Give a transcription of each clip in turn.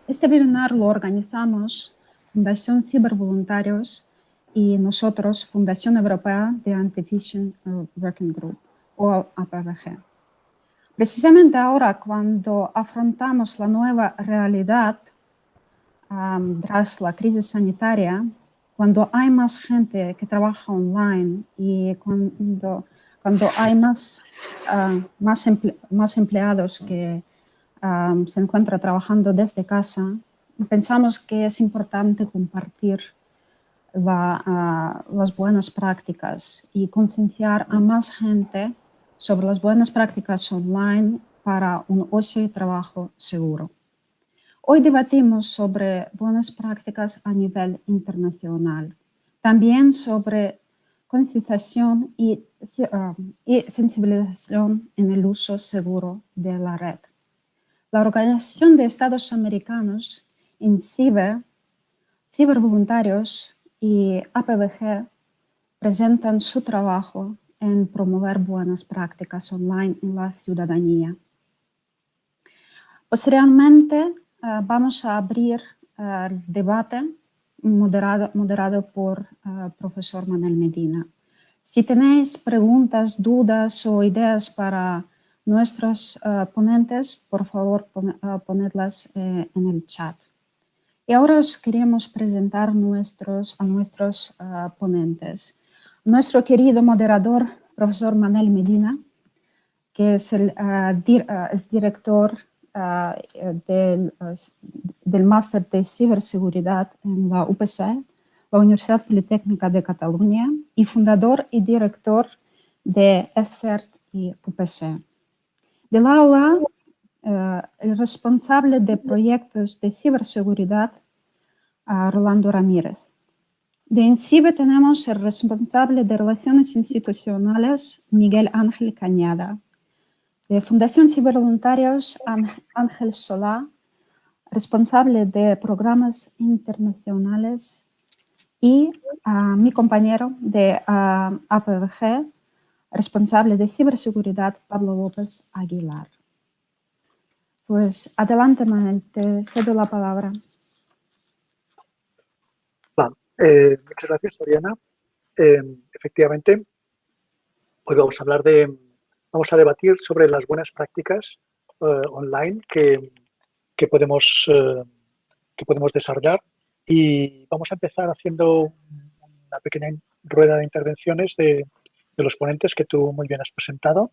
Este webinar lo organizamos Fundación Cibervoluntarios y nosotros, Fundación Europea de Anti-Phishing Working Group, o APVG. Precisamente ahora, cuando afrontamos la nueva realidad tras la crisis sanitaria, cuando hay más gente que trabaja online y cuando hay más empleados que se encuentran trabajando desde casa, pensamos que es importante compartir las buenas prácticas y concienciar a más gente sobre las buenas prácticas online para un ocio y trabajo seguro. Hoy debatimos sobre buenas prácticas a nivel internacional, también sobre concienciación y sensibilización en el uso seguro de la red. La Organización de Estados Americanos, INCIBE, Cibervoluntarios y APVG presentan su trabajo en promover buenas prácticas online en la ciudadanía. Posteriormente, vamos a abrir el debate moderado por el profesor Manuel Medina. Si tenéis preguntas, dudas o ideas para nuestros ponentes, por favor, ponedlas en el chat. Y ahora os queremos presentar a nuestros ponentes. Nuestro querido moderador, profesor Manuel Medina, que es director del máster de ciberseguridad en la UPC, la Universidad Politécnica de Cataluña, y fundador y director de ESCERT y UPC. De la UA, el responsable de proyectos de ciberseguridad, Rolando Ramírez. De INCIBE tenemos el responsable de relaciones institucionales, Miguel Ángel Cañada. De Fundación Cibervoluntarios, Ángel Solá, responsable de programas internacionales, y mi compañero de APVG, responsable de ciberseguridad, Pablo López Aguilar. Pues adelante, Manuel, te cedo la palabra. Muchas gracias, Oriana. Efectivamente, hoy vamos a debatir sobre las buenas prácticas online que podemos desarrollar, y vamos a empezar haciendo una pequeña rueda de intervenciones de los ponentes que tú muy bien has presentado.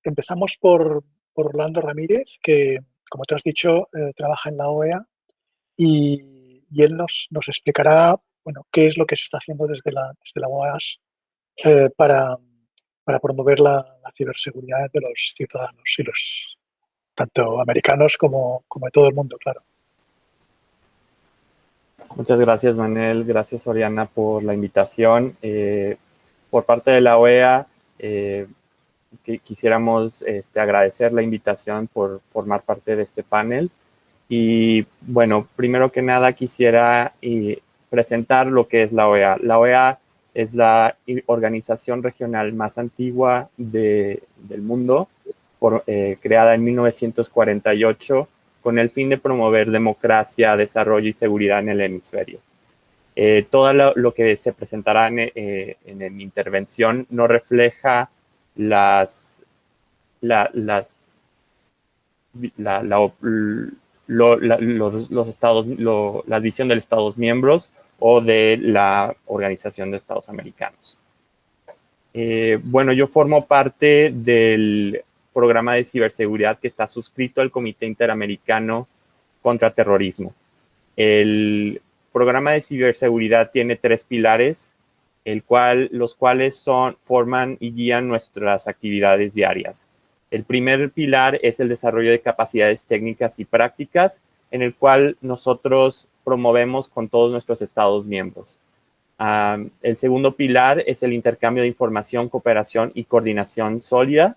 Empezamos por Rolando Ramírez, que, como tú has dicho, trabaja en la OEA, y él nos explicará, bueno, qué es lo que se está haciendo desde la OEAS para promover la ciberseguridad de los ciudadanos, y tanto americanos como de todo el mundo, claro. Muchas gracias, Manuel. Gracias, Oriana, por la invitación. Por parte de la OEA, quisiéramos agradecer la invitación por formar parte de este panel. Y, bueno, primero que nada quisiera presentar lo que es la OEA. La OEA es la organización regional más antigua del mundo, creada en 1948, con el fin de promover democracia, desarrollo y seguridad en el hemisferio. Todo lo que se presentará en mi intervención no refleja la visión de los Estados miembros o de la Organización de Estados Americanos. Bueno, yo formo parte del programa de ciberseguridad que está suscrito al Comité Interamericano contra Terrorismo. El programa de ciberseguridad tiene 3 pilares, los cuales forman y guían nuestras actividades diarias. El primer pilar es el desarrollo de capacidades técnicas y prácticas, en el cual nosotros promovemos con todos nuestros Estados miembros. El segundo pilar es el intercambio de información, cooperación y coordinación sólida.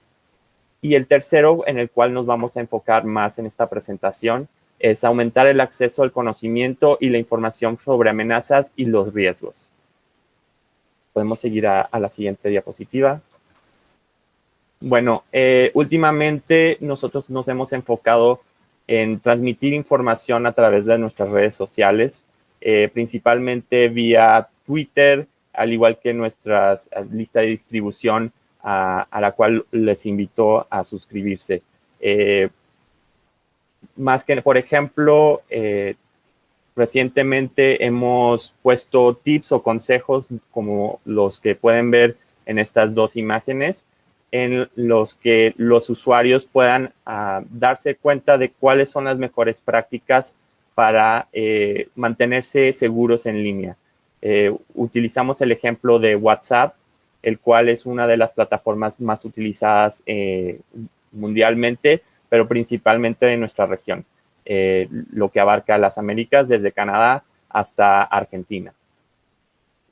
Y el tercero, en el cual nos vamos a enfocar más en esta presentación, es aumentar el acceso al conocimiento y la información sobre amenazas y los riesgos. Podemos seguir a la siguiente diapositiva. Bueno, últimamente nosotros nos hemos enfocado en transmitir información a través de nuestras redes sociales, principalmente vía Twitter, al igual que nuestra lista de distribución a la cual les invito a suscribirse. Más que, por ejemplo, recientemente hemos puesto tips o consejos como los que pueden ver en estas dos imágenes, en los que los usuarios puedan darse cuenta de cuáles son las mejores prácticas para mantenerse seguros en línea. Utilizamos el ejemplo de WhatsApp, el cual es una de las plataformas más utilizadas mundialmente, pero principalmente en nuestra región, lo que abarca las Américas desde Canadá hasta Argentina.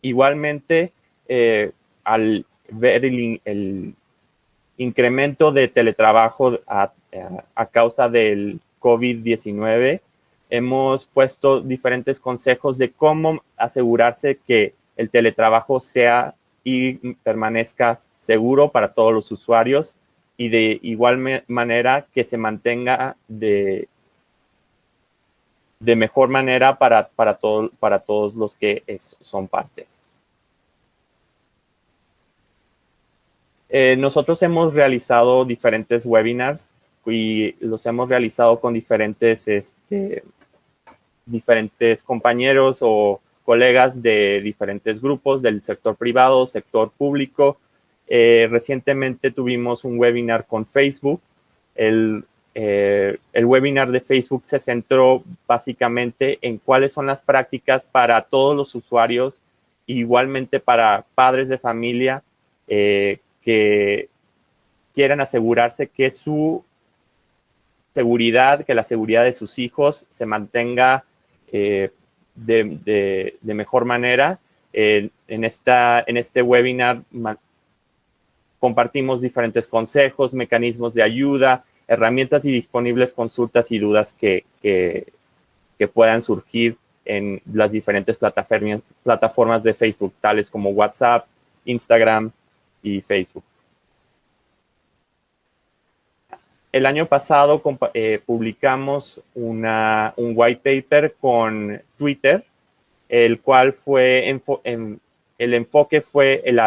Igualmente, al ver el incremento de teletrabajo a causa del COVID-19, hemos puesto diferentes consejos de cómo asegurarse que el teletrabajo sea y permanezca seguro para todos los usuarios y de igual manera que se mantenga de mejor manera para todos los que son parte. Nosotros hemos realizado diferentes webinars y los hemos realizado con diferentes compañeros o colegas de diferentes grupos del sector privado, sector público. Recientemente tuvimos un webinar con Facebook. El webinar de Facebook se centró básicamente en cuáles son las prácticas para todos los usuarios, igualmente para padres de familia que quieran asegurarse que su seguridad, que la seguridad de sus hijos se mantenga de mejor manera. En este webinar compartimos diferentes consejos, mecanismos de ayuda, herramientas y disponibles consultas y dudas que puedan surgir en las diferentes plataformas de Facebook, tales como WhatsApp, Instagram y Facebook. El año pasado publicamos un white paper con Twitter, el cual fue el enfoque fue la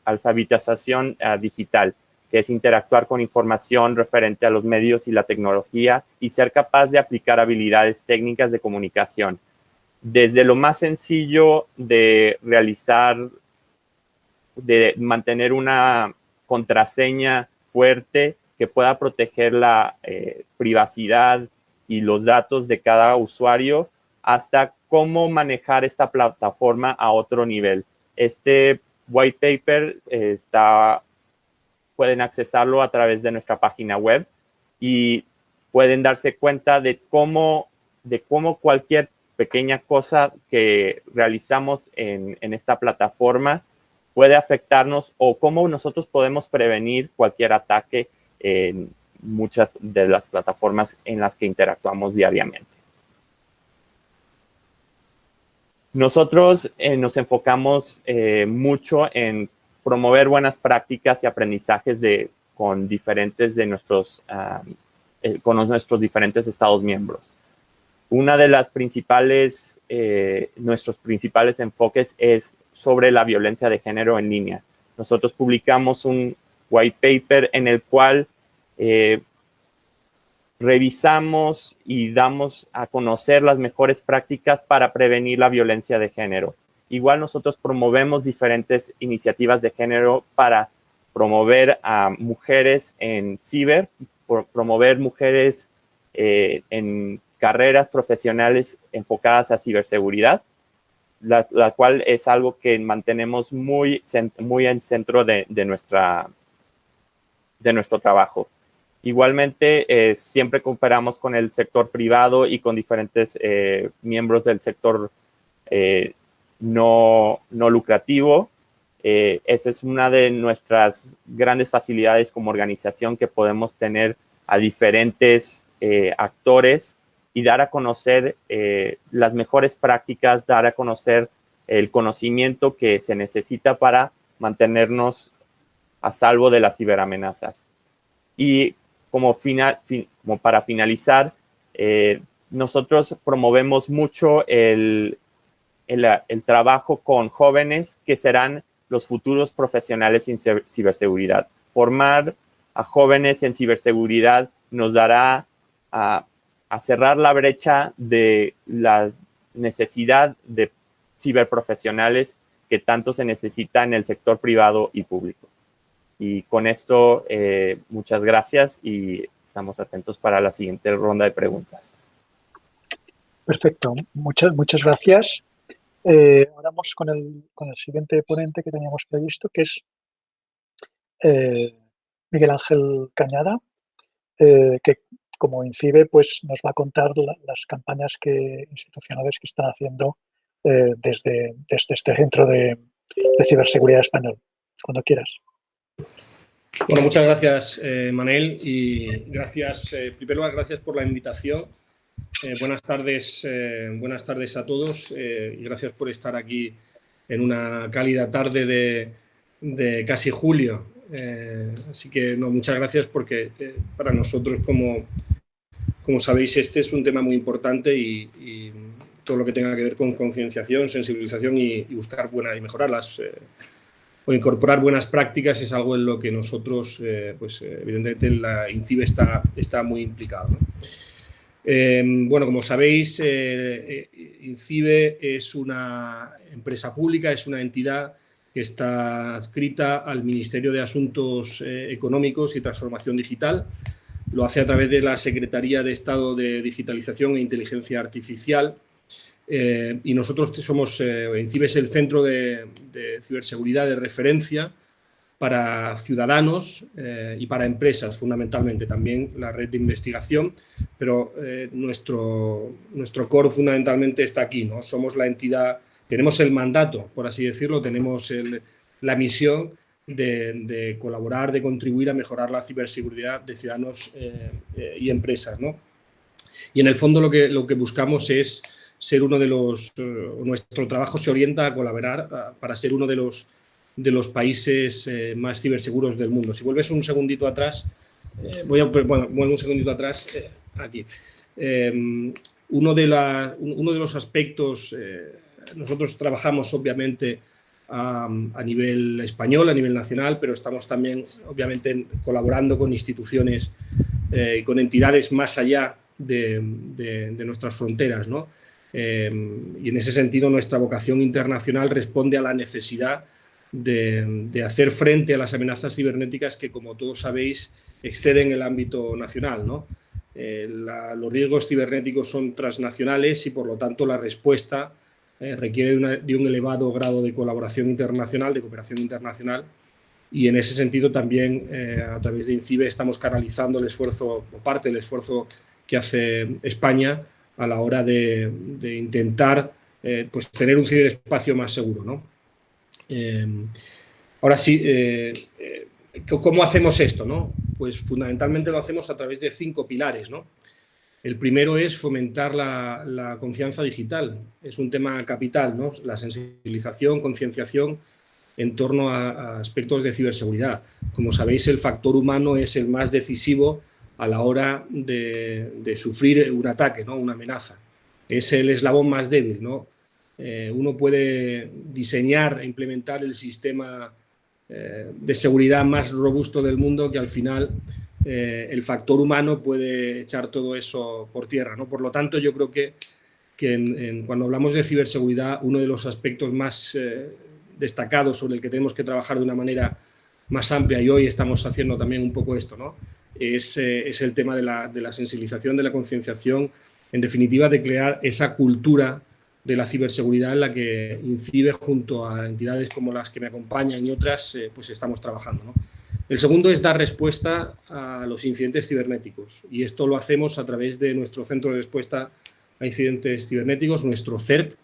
alfabetización digital, que es interactuar con información referente a los medios y la tecnología y ser capaz de aplicar habilidades técnicas de comunicación. Desde lo más sencillo de mantener una contraseña fuerte que pueda proteger la privacidad y los datos de cada usuario, hasta cómo manejar esta plataforma a otro nivel. Este white paper pueden accesarlo a través de nuestra página web y pueden darse cuenta de cómo cualquier pequeña cosa que realizamos en esta plataforma puede afectarnos o cómo nosotros podemos prevenir cualquier ataque en muchas de las plataformas en las que interactuamos diariamente. Nosotros nos enfocamos mucho en promover buenas prácticas y aprendizajes con nuestros diferentes Estados miembros. Una de las nuestros principales enfoques es sobre la violencia de género en línea. Nosotros publicamos un white paper en el cual revisamos y damos a conocer las mejores prácticas para prevenir la violencia de género. Igual nosotros promovemos diferentes iniciativas de género para promover a mujeres en ciber, promover mujeres en carreras profesionales enfocadas a ciberseguridad, la cual es algo que mantenemos muy en centro de nuestro trabajo. Igualmente, siempre cooperamos con el sector privado y con diferentes miembros del sector no lucrativo. Esa es una de nuestras grandes facilidades como organización, que podemos tener a diferentes actores y dar a conocer las mejores prácticas, dar a conocer el conocimiento que se necesita para mantenernos a salvo de las ciberamenazas. Y como para finalizar, nosotros promovemos mucho el trabajo con jóvenes que serán los futuros profesionales en ciberseguridad. Formar a jóvenes en ciberseguridad nos dará a cerrar la brecha de la necesidad de ciberprofesionales que tanto se necesita en el sector privado y público. Y con esto, muchas gracias y estamos atentos para la siguiente ronda de preguntas. Perfecto, muchas gracias. Ahora vamos con el siguiente ponente que teníamos previsto, que es Miguel Ángel Cañada, que como INCIBE pues, nos va a contar las campañas institucionales que están haciendo desde este Centro de Ciberseguridad Español. Cuando quieras. Bueno, muchas gracias, Manel, y gracias, en primer lugar, gracias por la invitación. Buenas tardes a todos y gracias por estar aquí en una cálida tarde de casi julio. Así que muchas gracias porque para nosotros, como sabéis, este es un tema muy importante y todo lo que tenga que ver con concienciación, sensibilización y buscar y mejorarlas o incorporar buenas prácticas es algo en lo que nosotros, pues evidentemente la INCIBE está muy implicado, ¿no? Bueno, como sabéis, INCIBE es una empresa pública, es una entidad que está adscrita al Ministerio de Asuntos Económicos y Transformación Digital. Lo hace a través de la Secretaría de Estado de Digitalización e Inteligencia Artificial. Y nosotros somos, INCIBE es el centro de ciberseguridad de referencia para ciudadanos y para empresas, fundamentalmente, también la red de investigación, pero nuestro core fundamentalmente está aquí, ¿no? Somos la entidad, tenemos el mandato, por así decirlo, tenemos la misión de colaborar, de contribuir a mejorar la ciberseguridad de ciudadanos y empresas, ¿no? Y en el fondo lo que buscamos es ser uno de nuestro trabajo se orienta a colaborar para ser uno de los países más ciberseguros del mundo. Si vuelves un segundito atrás, vuelvo un segundito atrás, aquí. Uno de los aspectos, nosotros trabajamos obviamente a nivel español, a nivel nacional, pero estamos también obviamente colaborando con instituciones y con entidades más allá de nuestras fronteras, ¿no? Y en ese sentido nuestra vocación internacional responde a la necesidad de hacer frente a las amenazas cibernéticas que, como todos sabéis, exceden el ámbito nacional, ¿no? Los riesgos cibernéticos son transnacionales y, por lo tanto, la respuesta requiere de un elevado grado de colaboración internacional, de cooperación internacional, y en ese sentido también, a través de INCIBE, estamos canalizando el esfuerzo, o parte del esfuerzo que hace España a la hora de intentar pues tener un ciberespacio más seguro, ¿no? Ahora sí, ¿cómo hacemos esto, no? Pues fundamentalmente lo hacemos a través de 5 pilares, ¿no? El primero es fomentar la confianza digital. Es un tema capital, ¿no? La sensibilización, concienciación en torno a aspectos de ciberseguridad. Como sabéis, el factor humano es el más decisivo a la hora de sufrir un ataque, ¿no? Una amenaza. Es el eslabón más débil, ¿no? Uno puede diseñar e implementar el sistema de seguridad más robusto del mundo, que al final el factor humano puede echar todo eso por tierra, ¿no? Por lo tanto, yo creo que cuando hablamos de ciberseguridad, uno de los aspectos más destacados sobre el que tenemos que trabajar de una manera más amplia, y hoy estamos haciendo también un poco esto, ¿no? Es el tema de la sensibilización, de la concienciación, en definitiva, de crear esa cultura de la ciberseguridad en la que INCIBE, junto a entidades como las que me acompañan y otras, pues estamos trabajando, ¿no? El segundo es dar respuesta a los incidentes cibernéticos, y esto lo hacemos a través de nuestro Centro de Respuesta a Incidentes Cibernéticos, nuestro CERT,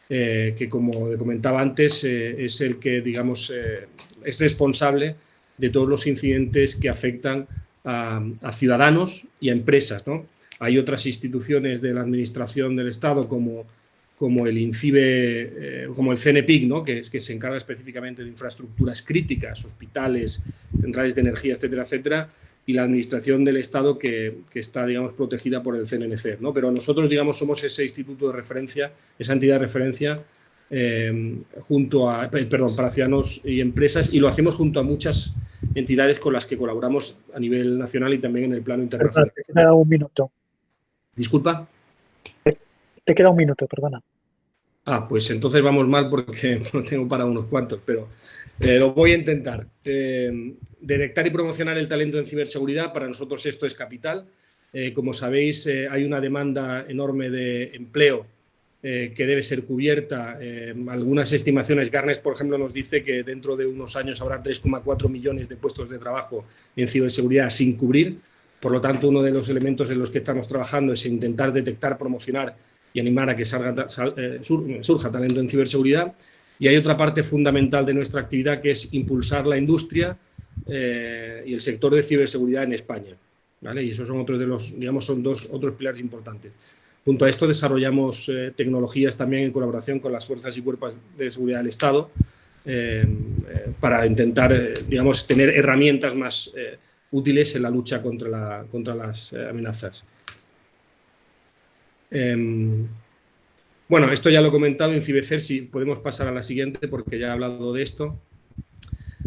que, como comentaba antes, es el que, digamos, es responsable de todos los incidentes que afectan a ciudadanos y a empresas, ¿no? Hay otras instituciones de la Administración del Estado como el INCIBE, como el CNPIC, ¿no? que se encarga específicamente de infraestructuras críticas, hospitales, centrales de energía, etcétera, etcétera, y la administración del Estado que está, digamos, protegida por el CNMC, ¿no? Pero nosotros, digamos, somos ese instituto de referencia, esa entidad de referencia para ciudadanos y empresas, y lo hacemos junto a muchas entidades con las que colaboramos a nivel nacional y también en el plano internacional. Te queda un minuto. ¿Disculpa? Te queda un minuto, perdona. Ah, pues entonces vamos mal porque no tengo para unos cuantos, pero lo voy a intentar. Detectar y promocionar el talento en ciberseguridad, para nosotros esto es capital. Como sabéis, hay una demanda enorme de empleo que debe ser cubierta. Algunas estimaciones, Gartner, por ejemplo, nos dice que dentro de unos años habrá 3,4 millones de puestos de trabajo en ciberseguridad sin cubrir. Por lo tanto, uno de los elementos en los que estamos trabajando es intentar detectar, promocionar y animar a que surja talento en ciberseguridad. Y hay otra parte fundamental de nuestra actividad, que es impulsar la industria y el sector de ciberseguridad en España, ¿vale? Y esos son otros de los, digamos, son otros pilares importantes. Junto a esto desarrollamos tecnologías también en colaboración con las fuerzas y cuerpos de seguridad del Estado para intentar, digamos, tener herramientas más útiles en la lucha contra las amenazas. Bueno, esto ya lo he comentado en Cibecer, si podemos pasar a la siguiente porque ya he hablado de esto.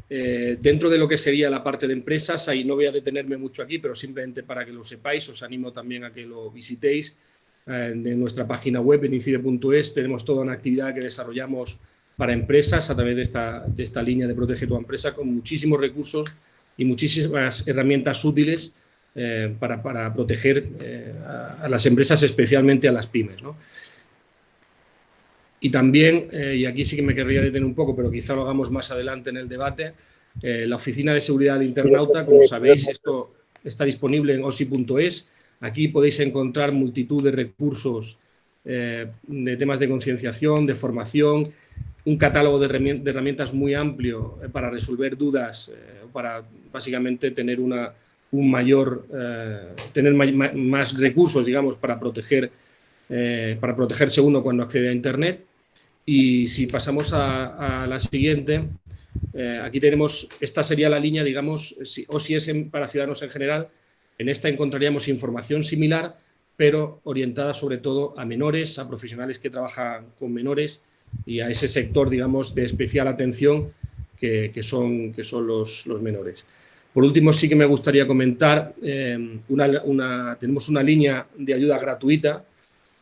Dentro de lo que sería la parte de empresas, ahí no voy a detenerme mucho aquí, pero simplemente para que lo sepáis, os animo también a que lo visitéis. De nuestra página web en incide.es tenemos toda una actividad que desarrollamos para empresas a través de esta línea de Protege tu Empresa, con muchísimos recursos y muchísimas herramientas útiles para proteger a las empresas, especialmente a las pymes, ¿no? Y también, y aquí sí que me querría detener un poco, pero quizá lo hagamos más adelante en el debate, la Oficina de Seguridad del Internauta, como sabéis, esto está disponible en osi.es. Aquí podéis encontrar multitud de recursos de temas de concienciación, de formación, un catálogo de herramientas muy amplio para resolver dudas, para básicamente tener tener más recursos, digamos, para protegerse uno cuando accede a Internet. Y si pasamos a la siguiente, aquí tenemos, esta sería la línea, digamos, OSI es para ciudadanos en general. En esta encontraríamos información similar, pero orientada sobre todo a menores, a profesionales que trabajan con menores y a ese sector, digamos, de especial atención que son los menores. Por último, sí que me gustaría comentar, tenemos una línea de ayuda gratuita,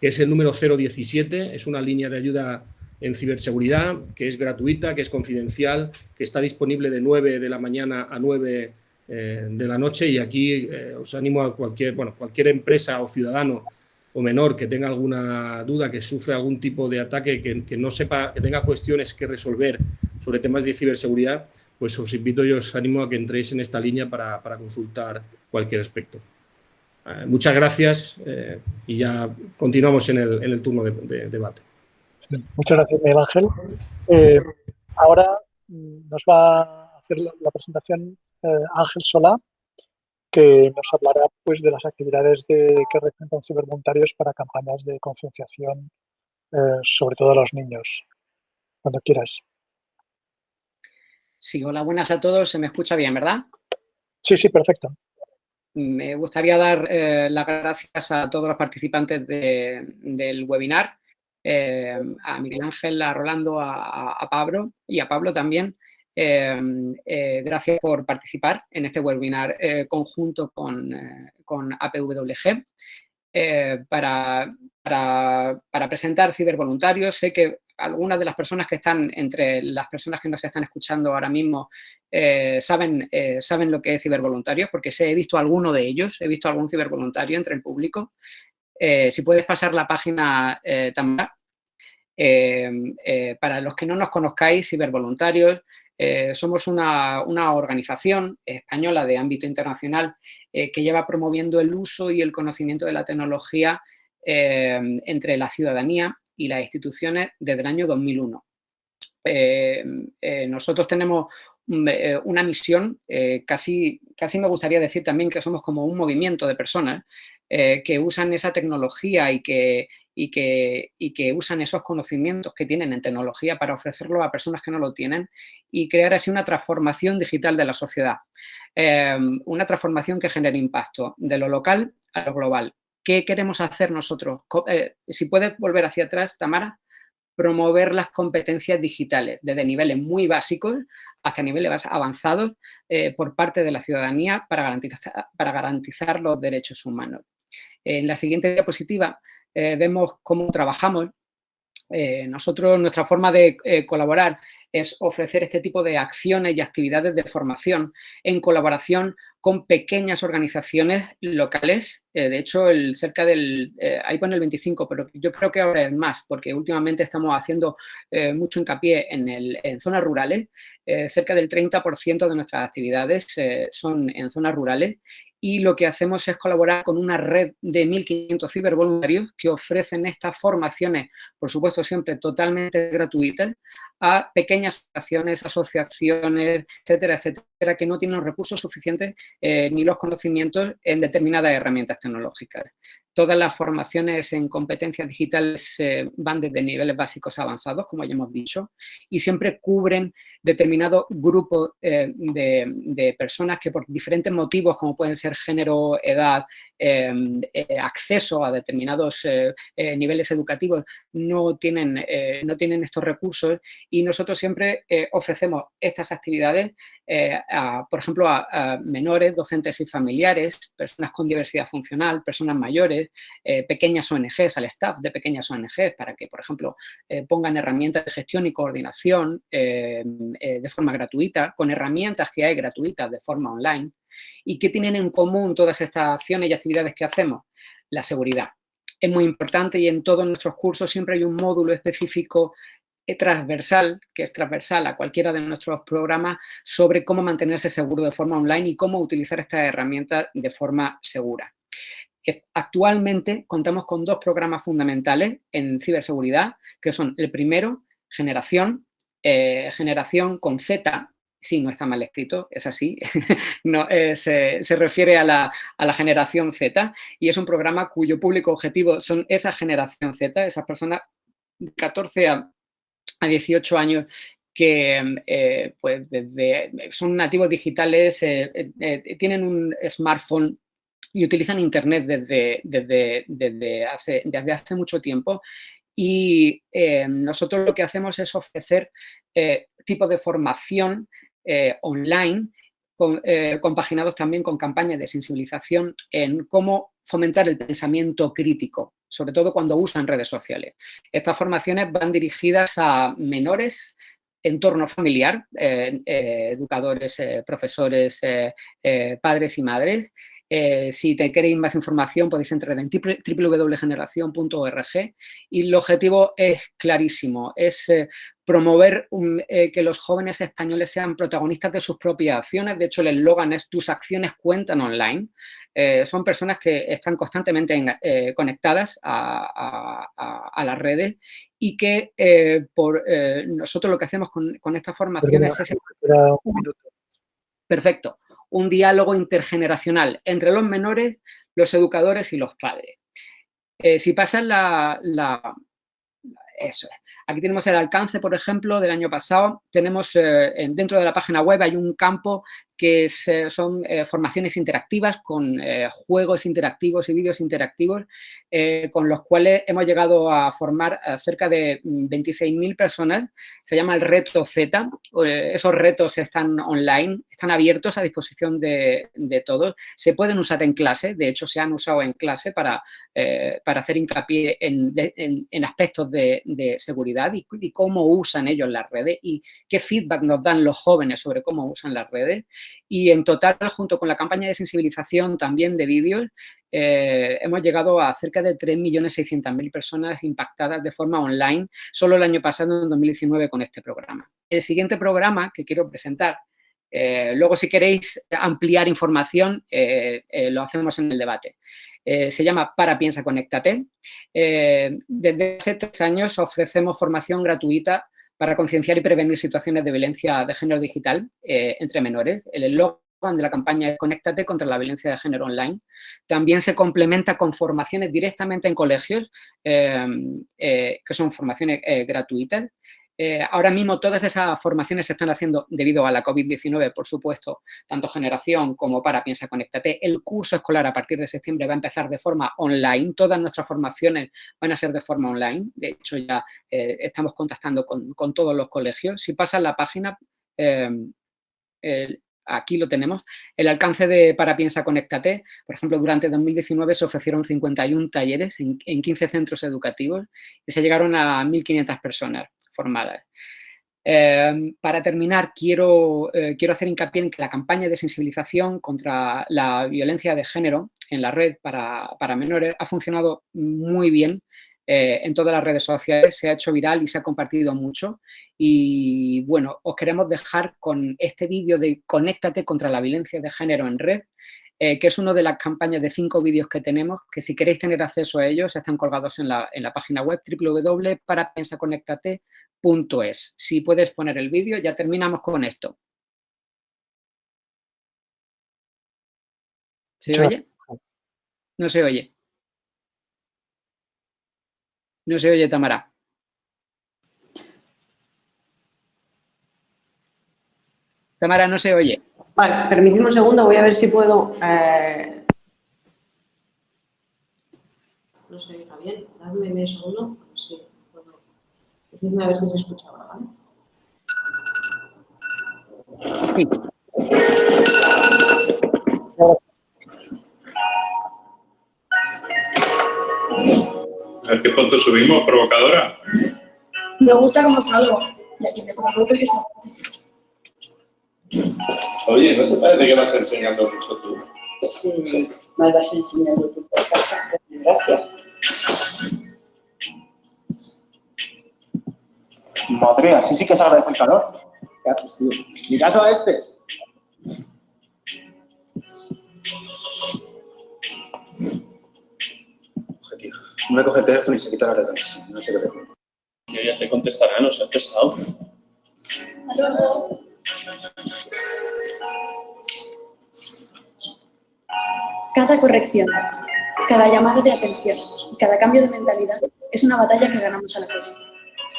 que es el número 017, es una línea de ayuda en ciberseguridad, que es gratuita, que es confidencial, que está disponible de 9 de la mañana a 9 de la noche, y aquí os animo a cualquier empresa o ciudadano o menor que tenga alguna duda, que sufre algún tipo de ataque, que no sepa, que tenga cuestiones que resolver sobre temas de ciberseguridad, pues os invito y os animo a que entréis en esta línea para consultar cualquier aspecto. Muchas gracias y ya continuamos en el turno de debate. Muchas gracias, Miguel Ángel. Ahora nos va a hacer la presentación Ángel Solá, que nos hablará pues, de las actividades que realizan cibervoluntarios para campañas de concienciación, sobre todo a los niños. Cuando quieras. Sí, hola, buenas a todos. Se me escucha bien, ¿verdad? Sí, sí, perfecto. Me gustaría dar las gracias a todos los participantes del webinar, a Miguel Ángel, a Rolando, a Pablo y a Pablo también. Gracias por participar en este webinar conjunto con APWG para presentar cibervoluntarios. Sé que algunas de las personas que están entre las personas que nos están escuchando ahora mismo saben lo que es cibervoluntarios, porque he visto alguno de ellos, he visto algún cibervoluntario entre el público. Si puedes pasar la página también. Para los que no nos conozcáis, cibervoluntarios, somos una organización española de ámbito internacional que lleva promoviendo el uso y el conocimiento de la tecnología entre la ciudadanía y las instituciones desde el año 2001. Nosotros tenemos una misión, casi me gustaría decir también que somos como un movimiento de personas que usan esa tecnología y que y que usan esos conocimientos que tienen en tecnología para ofrecerlo a personas que no lo tienen y crear así una transformación digital de la sociedad. Una transformación que genere impacto de lo local a lo global. ¿Qué queremos hacer nosotros? Si puedes volver hacia atrás, Tamara, promover las competencias digitales desde niveles muy básicos hasta niveles avanzados por parte de la ciudadanía para garantizar los derechos humanos. En la siguiente diapositiva vemos cómo trabajamos. Nosotros, nuestra forma de colaborar es ofrecer este tipo de acciones y actividades de formación en colaboración con pequeñas organizaciones locales. De hecho, ahí pone el 25, pero yo creo que ahora es más, porque últimamente estamos haciendo mucho hincapié en zonas rurales. Cerca del 30% de nuestras actividades son en zonas rurales. Y lo que hacemos es colaborar con una red de 1.500 cibervoluntarios que ofrecen estas formaciones, por supuesto siempre totalmente gratuitas, a pequeñas asociaciones, etcétera, etcétera, que no tienen los recursos suficientes ni los conocimientos en determinadas herramientas tecnológicas. Todas las formaciones en competencias digitales van desde niveles básicos a avanzados, como ya hemos dicho, y siempre cubren determinado grupo de personas que por diferentes motivos, como pueden ser género, edad, acceso a determinados niveles educativos, no tienen estos recursos, y nosotros siempre ofrecemos estas actividades, por ejemplo, a menores, docentes y familiares, personas con diversidad funcional, personas mayores, pequeñas ONGs, al staff de pequeñas ONGs, para que, por ejemplo, pongan herramientas de gestión y coordinación de forma gratuita, con herramientas que hay gratuitas de forma online. ¿Y qué tienen en común todas estas acciones y actividades que hacemos? La seguridad. Es muy importante, y en todos nuestros cursos siempre hay un módulo específico transversal, que es transversal a cualquiera de nuestros programas, sobre cómo mantenerse seguro de forma online y cómo utilizar estas herramientas de forma segura. Actualmente contamos con 2 programas fundamentales en ciberseguridad, que son el primero, Generación con Z. Sí, no está mal escrito, es así. No, se refiere a la generación Z, y es un programa cuyo público objetivo son esa generación Z, esas personas de 14 a 18 años que pues son nativos digitales, tienen un smartphone y utilizan Internet desde hace mucho tiempo. Y nosotros lo que hacemos es ofrecer tipos de formación online, compaginados también con campañas de sensibilización en cómo fomentar el pensamiento crítico, sobre todo cuando usan redes sociales. Estas formaciones van dirigidas a menores, entorno familiar, educadores, profesores, padres y madres. Si queréis más información podéis entrar en www.generacion.org, y el objetivo es clarísimo, es promover que los jóvenes españoles sean protagonistas de sus propias acciones. De hecho, el eslogan es "tus acciones cuentan online". Son personas que están constantemente conectadas a las redes, y que nosotros lo que hacemos con estas formaciones es... Perfecto. Un diálogo intergeneracional entre los menores, los educadores y los padres. Si pasan eso es. Aquí tenemos el alcance, por ejemplo, del año pasado. Tenemos dentro de la página web hay un campo que son formaciones interactivas con juegos interactivos y vídeos interactivos, con los cuales hemos llegado a formar a cerca de 26.000 personas. Se llama el Reto Z. Esos retos están online, están abiertos a disposición de todos. Se pueden usar en clase, de hecho se han usado en clase para hacer hincapié en aspectos de seguridad y cómo usan ellos las redes y qué feedback nos dan los jóvenes sobre cómo usan las redes. Y en total, junto con la campaña de sensibilización también de vídeos, hemos llegado a cerca de 3.600.000 personas impactadas de forma online solo el año pasado, en 2019, con este programa. El siguiente programa que quiero presentar, luego si queréis ampliar información, lo hacemos en el debate. Se llama Para, Piensa, Conéctate. Desde hace 3 años ofrecemos formación gratuita para concienciar y prevenir situaciones de violencia de género digital entre menores. El eslogan de la campaña Conéctate contra la violencia de género online. También se complementa con formaciones directamente en colegios, que son formaciones gratuitas. Ahora mismo todas esas formaciones se están haciendo debido a la COVID-19, por supuesto, tanto Generación como para Piensa Conéctate. El curso escolar a partir de septiembre va a empezar de forma online. Todas nuestras formaciones van a ser de forma online. De hecho, ya estamos contactando con todos los colegios. Si pasas la página, aquí lo tenemos. El alcance de Para Piensa Conéctate, por ejemplo, durante 2019 se ofrecieron 51 talleres en 15 centros educativos y se llegaron a 1.500 personas formadas. Para terminar, quiero hacer hincapié en que la campaña de sensibilización contra la violencia de género en la red para menores ha funcionado muy bien. En todas las redes sociales se ha hecho viral y se ha compartido mucho. Y bueno, os queremos dejar con este vídeo de Conéctate contra la violencia de género en red, que es una de las campañas de 5 vídeos que tenemos, que si queréis tener acceso a ellos están colgados en la página web www.parapiensaconectate.es. Si puedes poner el vídeo, ya terminamos con esto. ¿Se oye? No se oye. No se oye, Tamara. Tamara, no se oye. Vale, permitidme un segundo, voy a ver si puedo... No se oiga bien, dadme un segundo, a ver si puedo... Decidme a ver si se escucha ahora, ¿vale? Sí. A ver qué foto subimos, provocadora. Me gusta cómo salgo. Y aquí te provoco que se... Oye, ¿no te parece que vas enseñando mucho tú? Sí, más vas enseñando tú por casa. Gracias. Madre, así sí que se agradece el calor. ¿Qué haces, tío? ¿Mi caso a este? Oye, tío, no me coge el teléfono y se quita la redes. No sé qué hacer. Tío, ya te contestará, no seas pesado. Hasta luego. Cada corrección, cada llamada de atención y cada cambio de mentalidad es una batalla que ganamos a la cosa.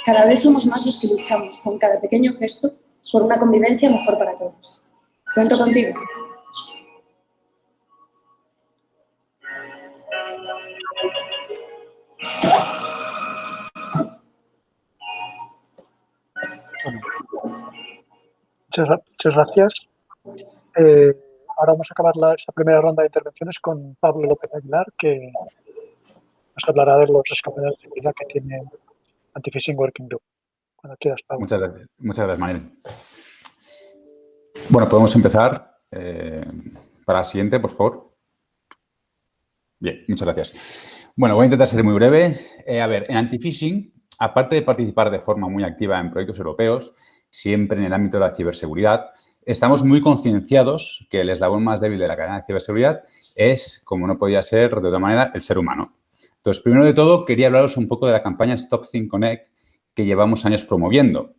Cada vez somos más los que luchamos con cada pequeño gesto por una convivencia mejor para todos. Cuento contigo. Muchas gracias. Ahora vamos a acabar esta primera ronda de intervenciones con Pablo López Aguilar, que nos hablará de los escaparates de seguridad que tiene Anti-Phishing Working Group. Cuando quieras, Pablo. Muchas gracias, Manel. Bueno, podemos empezar. Para la siguiente, por favor. Bien, muchas gracias. Bueno, voy a intentar ser muy breve. A ver, en Anti-Phishing, aparte de participar de forma muy activa en proyectos europeos, siempre en el ámbito de la ciberseguridad, estamos muy concienciados que el eslabón más débil de la cadena de ciberseguridad es, como no podía ser de otra manera, el ser humano. Entonces, primero de todo, quería hablaros un poco de la campaña Stop Think Connect que llevamos años promoviendo.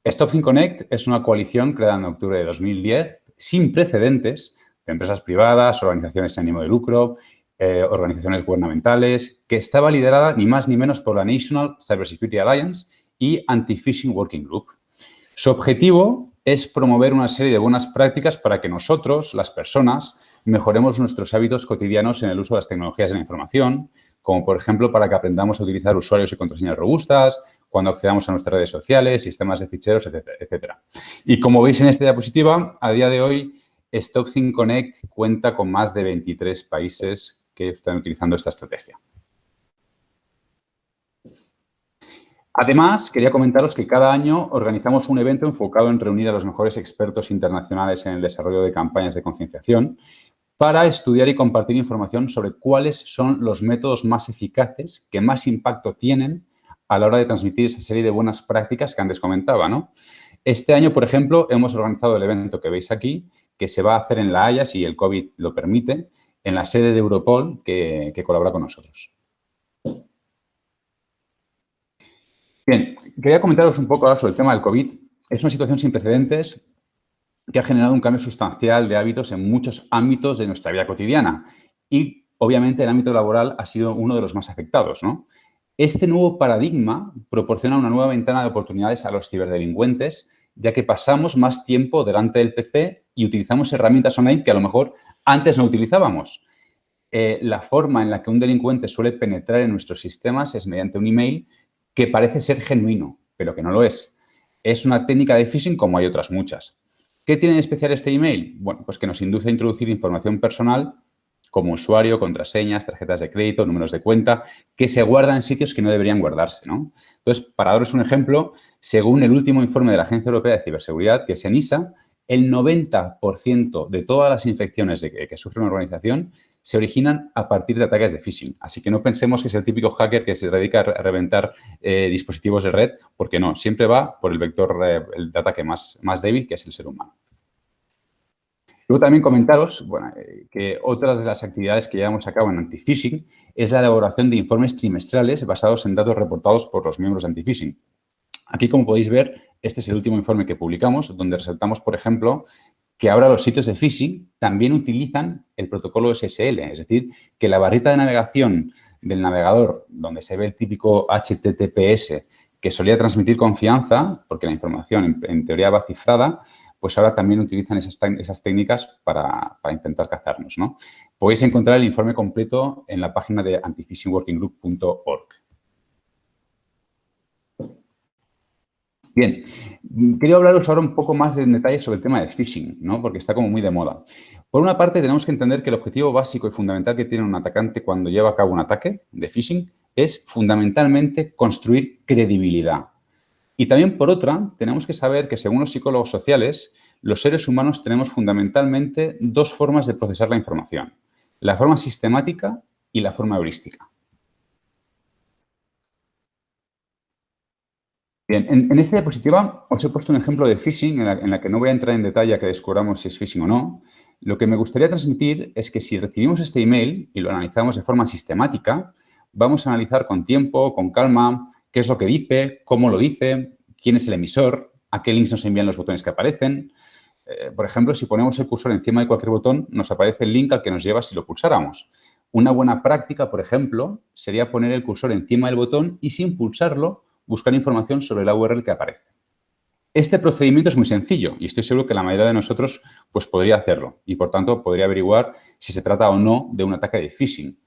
Stop Think Connect es una coalición creada en octubre de 2010, sin precedentes, de empresas privadas, organizaciones sin ánimo de lucro, organizaciones gubernamentales, que estaba liderada ni más ni menos por la National Cybersecurity Alliance y Anti-Phishing Working Group. Su objetivo es promover una serie de buenas prácticas para que nosotros, las personas, mejoremos nuestros hábitos cotidianos en el uso de las tecnologías de la información, como por ejemplo para que aprendamos a utilizar usuarios y contraseñas robustas, cuando accedamos a nuestras redes sociales, sistemas de ficheros, etcétera. Y como veis en esta diapositiva, a día de hoy, Stop Think Connect cuenta con más de 23 países que están utilizando esta estrategia. Además, quería comentaros que cada año organizamos un evento enfocado en reunir a los mejores expertos internacionales en el desarrollo de campañas de concienciación para estudiar y compartir información sobre cuáles son los métodos más eficaces que más impacto tienen a la hora de transmitir esa serie de buenas prácticas que antes comentaba, ¿no? Este año, por ejemplo, hemos organizado el evento que veis aquí, que se va a hacer en La Haya, si el COVID lo permite, en la sede de Europol, que colabora con nosotros. Bien, quería comentaros un poco ahora sobre el tema del COVID. Es una situación sin precedentes que ha generado un cambio sustancial de hábitos en muchos ámbitos de nuestra vida cotidiana. Y, obviamente, el ámbito laboral ha sido uno de los más afectados, ¿no? Este nuevo paradigma proporciona una nueva ventana de oportunidades a los ciberdelincuentes, ya que pasamos más tiempo delante del PC y utilizamos herramientas online que a lo mejor antes no utilizábamos. La forma en la que un delincuente suele penetrar en nuestros sistemas es mediante un email que parece ser genuino, pero que no lo es. Es una técnica de phishing como hay otras muchas. ¿Qué tiene de especial este email? Bueno, pues que nos induce a introducir información personal como usuario, contraseñas, tarjetas de crédito, números de cuenta, que se guardan en sitios que no deberían guardarse, ¿no? Entonces, para daros un ejemplo, según el último informe de la Agencia Europea de Ciberseguridad, que es ENISA, el 90% de todas las infecciones que sufre una organización se originan a partir de ataques de phishing. Así que no pensemos que es el típico hacker que se dedica a reventar dispositivos de red, porque no, siempre va por el vector de ataque más débil, que es el ser humano. Luego también comentaros que otras de las actividades que llevamos a cabo en anti-phishing es la elaboración de informes trimestrales basados en datos reportados por los miembros de anti-phishing. Aquí, como podéis ver, este es el último informe que publicamos, donde resaltamos, por ejemplo, que ahora los sitios de phishing también utilizan el protocolo SSL, es decir, que la barrita de navegación del navegador, donde se ve el típico HTTPS, que solía transmitir confianza, porque la información en teoría va cifrada, pues ahora también utilizan esas técnicas para intentar cazarnos, ¿no? Podéis encontrar el informe completo en la página de antiphishingworkinggroup.org. Bien, quería hablaros ahora un poco más en detalle sobre el tema del phishing, ¿no? Porque está como muy de moda. Por una parte, tenemos que entender que el objetivo básico y fundamental que tiene un atacante cuando lleva a cabo un ataque de phishing es fundamentalmente construir credibilidad. Y también, por otra, tenemos que saber que, según los psicólogos sociales, los seres humanos tenemos fundamentalmente dos formas de procesar la información: la forma sistemática y la forma heurística. Bien, en esta diapositiva os he puesto un ejemplo de phishing en la que no voy a entrar en detalle a que descubramos si es phishing o no. Lo que me gustaría transmitir es que si recibimos este email y lo analizamos de forma sistemática, vamos a analizar con tiempo, con calma, qué es lo que dice, cómo lo dice, quién es el emisor, a qué links nos envían los botones que aparecen. Por ejemplo, si ponemos el cursor encima de cualquier botón, nos aparece el link al que nos lleva si lo pulsáramos. Una buena práctica, por ejemplo, sería poner el cursor encima del botón y, sin pulsarlo, buscar información sobre la URL que aparece. Este procedimiento es muy sencillo y estoy seguro que la mayoría de nosotros pues, podría hacerlo y, por tanto, podría averiguar si se trata o no de un ataque de phishing.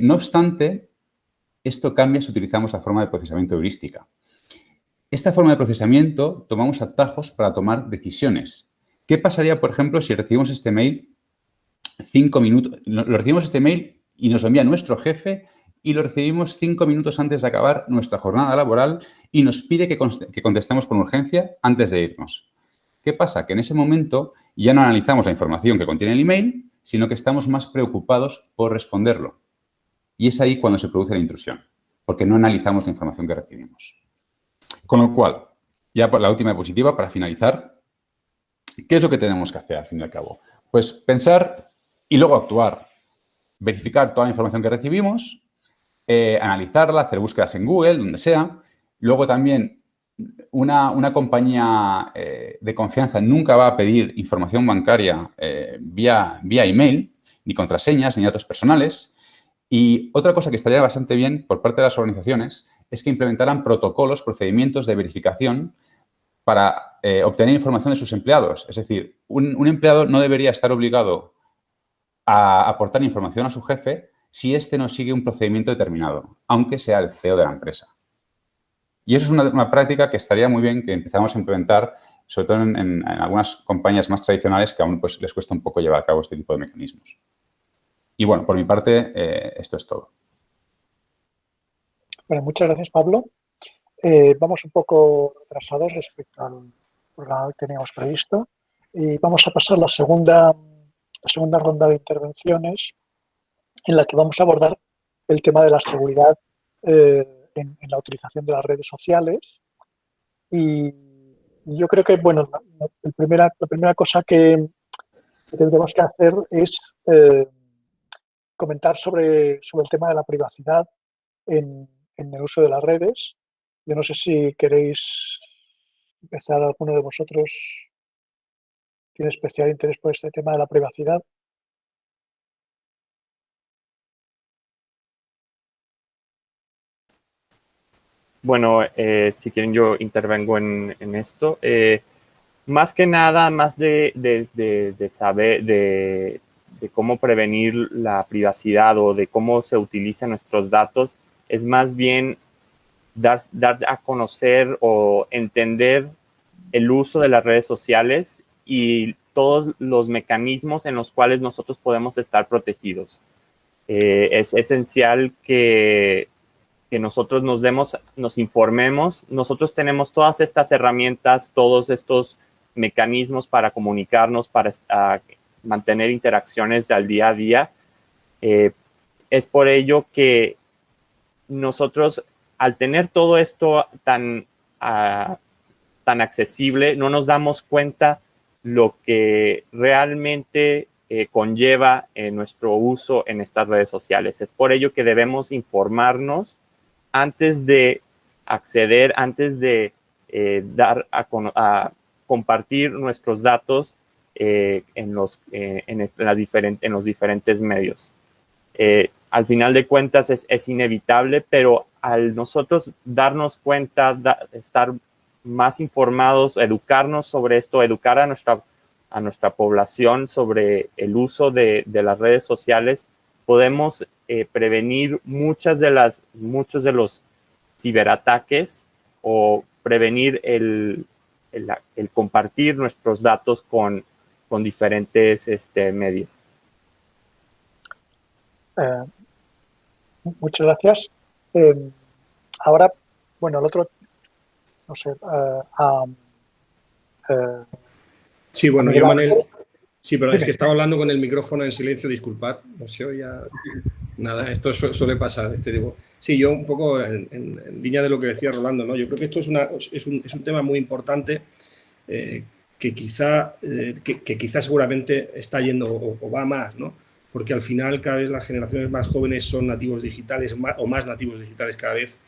No obstante, esto cambia si utilizamos la forma de procesamiento heurística. Esta forma de procesamiento tomamos atajos para tomar decisiones. ¿Qué pasaría, por ejemplo, si recibimos este mail 5 minutos? Lo recibimos este mail y nos lo envía nuestro jefe y lo recibimos 5 minutos antes de acabar nuestra jornada laboral y nos pide que contestemos con urgencia antes de irnos. ¿Qué pasa? Que en ese momento ya no analizamos la información que contiene el email, sino que estamos más preocupados por responderlo. Y es ahí cuando se produce la intrusión, porque no analizamos la información que recibimos. Con lo cual, ya por la última diapositiva, para finalizar, ¿qué es lo que tenemos que hacer al fin y al cabo? Pues pensar y luego actuar. Verificar toda la información que recibimos, analizarla, hacer búsquedas en Google, donde sea. Luego también, una compañía de confianza nunca va a pedir información bancaria vía email, ni contraseñas, ni datos personales. Y otra cosa que estaría bastante bien por parte de las organizaciones es que implementaran protocolos, procedimientos de verificación para obtener información de sus empleados. Es decir, un empleado no debería estar obligado a aportar información a su jefe si éste no sigue un procedimiento determinado, aunque sea el CEO de la empresa. Y eso es una práctica que estaría muy bien que empezamos a implementar, sobre todo en algunas compañías más tradicionales que aún pues, les cuesta un poco llevar a cabo este tipo de mecanismos. Y bueno, por mi parte, esto es todo. Bueno, muchas gracias, Pablo. Vamos un poco atrasados respecto al programa que teníamos previsto y vamos a pasar a la segunda ronda de intervenciones en la que vamos a abordar el tema de la seguridad en la utilización de las redes sociales. Y yo creo que, bueno, la primera cosa que tendremos que hacer es comentar sobre el tema de la privacidad en el uso de las redes. Yo no sé si queréis empezar alguno de vosotros tiene especial interés por este tema de la privacidad. Bueno, si quieren yo intervengo en esto. Más que nada, más de saber de cómo prevenir la privacidad o de cómo se utilizan nuestros datos, es más bien dar a conocer o entender el uso de las redes sociales y todos los mecanismos en los cuales nosotros podemos estar protegidos. Es esencial que nosotros nos informemos. Nosotros tenemos todas estas herramientas, todos estos mecanismos para comunicarnos, para mantener interacciones al día a día. Es por ello que nosotros, al tener todo esto tan accesible, no nos damos cuenta lo que realmente conlleva nuestro uso en estas redes sociales. Es por ello que debemos informarnos antes de acceder, antes de compartir nuestros datos en los diferentes medios. Al final de cuentas es inevitable, pero al nosotros darnos cuenta, estar más informados, educarnos sobre esto, educar a nuestra población sobre el uso de las redes sociales, podemos prevenir muchos de los ciberataques o prevenir el compartir nuestros datos con diferentes medios. Muchas gracias. Ahora, bueno, el otro, no sé. Sí, bueno, yo, Manel. Sí, pero es que estaba hablando con el micrófono en silencio, disculpad, no se oía nada, esto suele pasar. Sí, yo un poco en línea de lo que decía Rolando, ¿no? Yo creo que esto es un tema muy importante que quizá seguramente está yendo o va más, ¿no? Porque al final cada vez las generaciones más jóvenes son nativos digitales o más nativos digitales cada vez,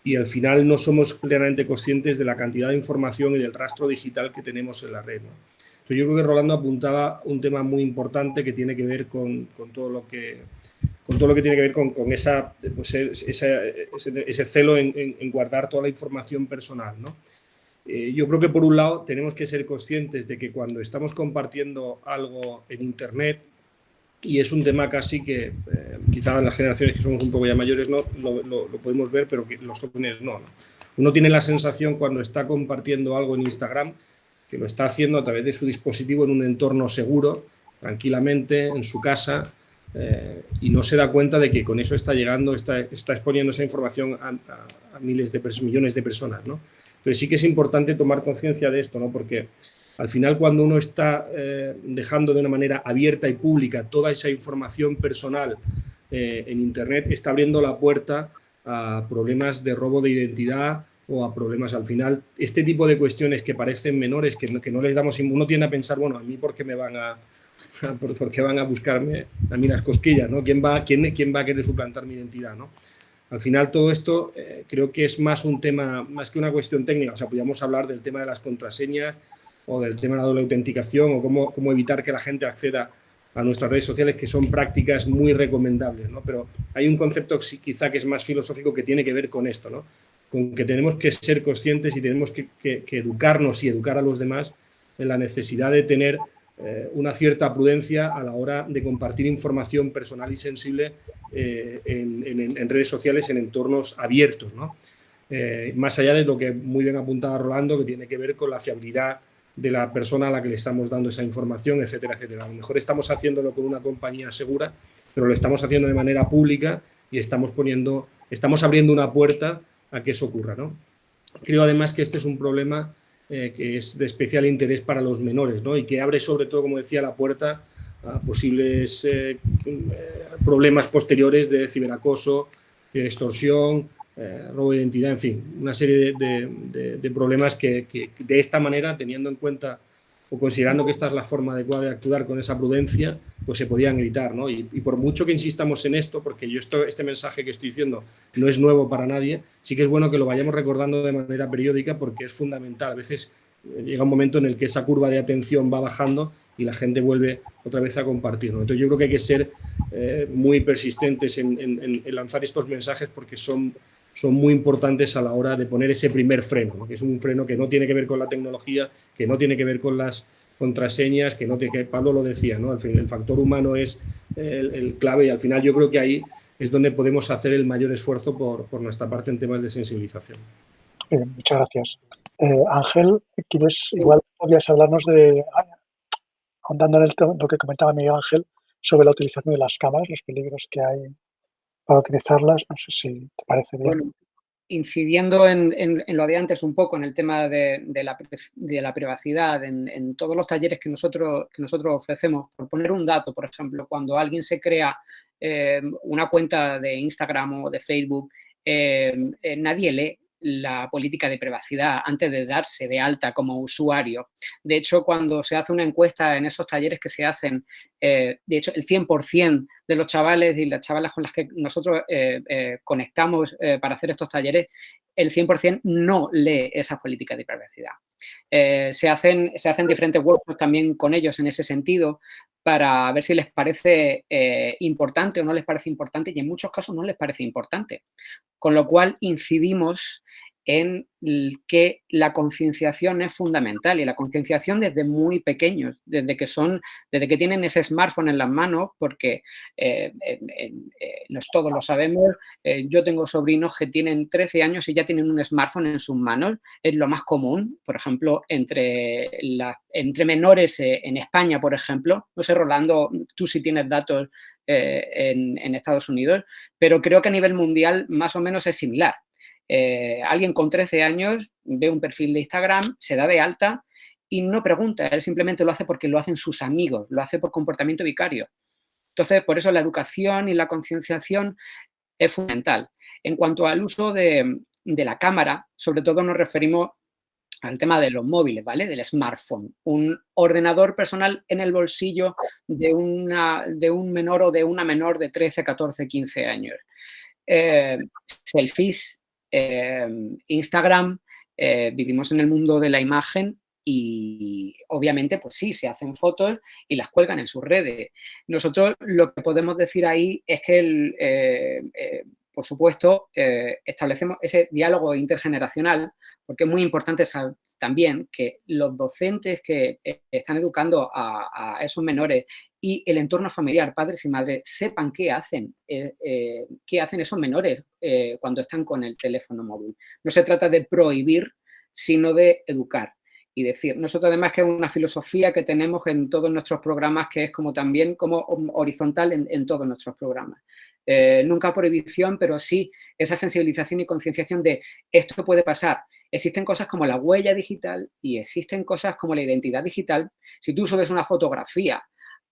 y al final no somos plenamente conscientes de la cantidad de información y del rastro digital que tenemos en la red, ¿no? Entonces yo creo que Rolando apuntaba un tema muy importante que tiene que ver con todo lo que tiene que ver con ese celo en guardar toda la información personal, ¿no? Yo creo que por un lado tenemos que ser conscientes de que cuando estamos compartiendo algo en Internet, y es un tema casi que quizá en las generaciones que somos un poco ya mayores no lo podemos ver, pero que los jóvenes no. Uno tiene la sensación cuando está compartiendo algo en Instagram que lo está haciendo a través de su dispositivo en un entorno seguro, tranquilamente, en su casa, y no se da cuenta de que con eso está exponiendo esa información a millones de personas, ¿no? Entonces sí que es importante tomar conciencia de esto, ¿no? Porque al final cuando uno está dejando de una manera abierta y pública toda esa información personal en Internet, está abriendo la puerta a problemas de robo de identidad o a problemas al final. Este tipo de cuestiones que parecen menores, que no les damos, uno tiende a pensar, bueno, a mí ¿por qué van a buscarme a mí las cosquillas, ¿no? ¿Quién va a querer suplantar mi identidad, ¿no? Al final todo esto creo que es más un tema, más que una cuestión técnica. O sea, podríamos hablar del tema de las contraseñas o del tema de la doble autenticación o cómo evitar que la gente acceda a nuestras redes sociales, que son prácticas muy recomendables, ¿no? Pero hay un concepto quizá que es más filosófico que tiene que ver con esto, ¿no? Con que tenemos que ser conscientes y tenemos que educarnos y educar a los demás en la necesidad de tener una cierta prudencia a la hora de compartir información personal y sensible en redes sociales, en entornos abiertos, ¿no? Más allá de lo que muy bien apuntaba Rolando, que tiene que ver con la fiabilidad de la persona a la que le estamos dando esa información, etcétera, etcétera. A lo mejor estamos haciéndolo con una compañía segura, pero lo estamos haciendo de manera pública y estamos abriendo una puerta a que eso ocurra, ¿no? Creo además que este es un problema que es de especial interés para los menores, ¿no? Y que abre sobre todo, como decía, la puerta a posibles problemas posteriores de ciberacoso, de extorsión, robo de identidad, en fin, una serie de problemas que de esta manera, teniendo en cuenta o considerando que esta es la forma adecuada de actuar con esa prudencia, pues se podían evitar, ¿no? Y por mucho que insistamos en esto, porque este mensaje que estoy diciendo no es nuevo para nadie, sí que es bueno que lo vayamos recordando de manera periódica porque es fundamental. A veces llega un momento en el que esa curva de atención va bajando y la gente vuelve otra vez a compartirlo. Entonces, yo creo que hay que ser muy persistentes en lanzar estos mensajes porque son muy importantes a la hora de poner ese primer freno, ¿no? Que es un freno que no tiene que ver con la tecnología, que no tiene que ver con las contraseñas, que Pablo lo decía, ¿no? El factor humano es el clave y al final yo creo que ahí es donde podemos hacer el mayor esfuerzo por nuestra parte en temas de sensibilización. Bien, muchas gracias. Ángel, igual podrías hablarnos ahondando en lo que comentaba Miguel Ángel sobre la utilización de las cámaras, los peligros que hay para utilizarlas. No sé si te parece bien. Bueno, incidiendo en lo de antes un poco, en el tema de la privacidad, en todos los talleres que nosotros ofrecemos, por poner un dato, por ejemplo, cuando alguien se crea una cuenta de Instagram o de Facebook, nadie lee la política de privacidad antes de darse de alta como usuario. De hecho, cuando se hace una encuesta en esos talleres que se hacen, de hecho, el 100% de los chavales y las chavalas con las que nosotros conectamos para hacer estos talleres, el 100% no lee esa política de privacidad. Se hacen diferentes workshops también con ellos en ese sentido para ver si les parece importante o no les parece importante, y en muchos casos no les parece importante. Con lo cual incidimos en que la concienciación es fundamental, y la concienciación desde muy pequeños, desde que tienen ese smartphone en las manos, porque todos lo sabemos. Yo tengo sobrinos que tienen 13 años y ya tienen un smartphone en sus manos. Es lo más común, por ejemplo, entre menores en España, por ejemplo. No sé, Rolando, tú sí tienes datos en Estados Unidos, pero creo que a nivel mundial más o menos es similar. Alguien con 13 años ve un perfil de Instagram, se da de alta y no pregunta, él simplemente lo hace porque lo hacen sus amigos, lo hace por comportamiento vicario. Entonces, por eso la educación y la concienciación es fundamental. En cuanto al uso de la cámara, sobre todo nos referimos al tema de los móviles, ¿vale? Del smartphone, un ordenador personal en el bolsillo de un menor o de una menor de 13, 14, 15 años. Selfies, Instagram, vivimos en el mundo de la imagen y obviamente pues sí, se hacen fotos y las cuelgan en sus redes. Nosotros lo que podemos decir ahí es que por supuesto, establecemos ese diálogo intergeneracional, porque es muy importante también que los docentes que están educando a esos menores y el entorno familiar, padres y madres, sepan qué hacen esos menores cuando están con el teléfono móvil. No se trata de prohibir, sino de educar. Y decir, nosotros además que es una filosofía que tenemos en todos nuestros programas, que es como horizontal en todos nuestros programas. Nunca prohibición, pero sí esa sensibilización y concienciación de esto puede pasar. Existen cosas como la huella digital y existen cosas como la identidad digital. Si tú subes una fotografía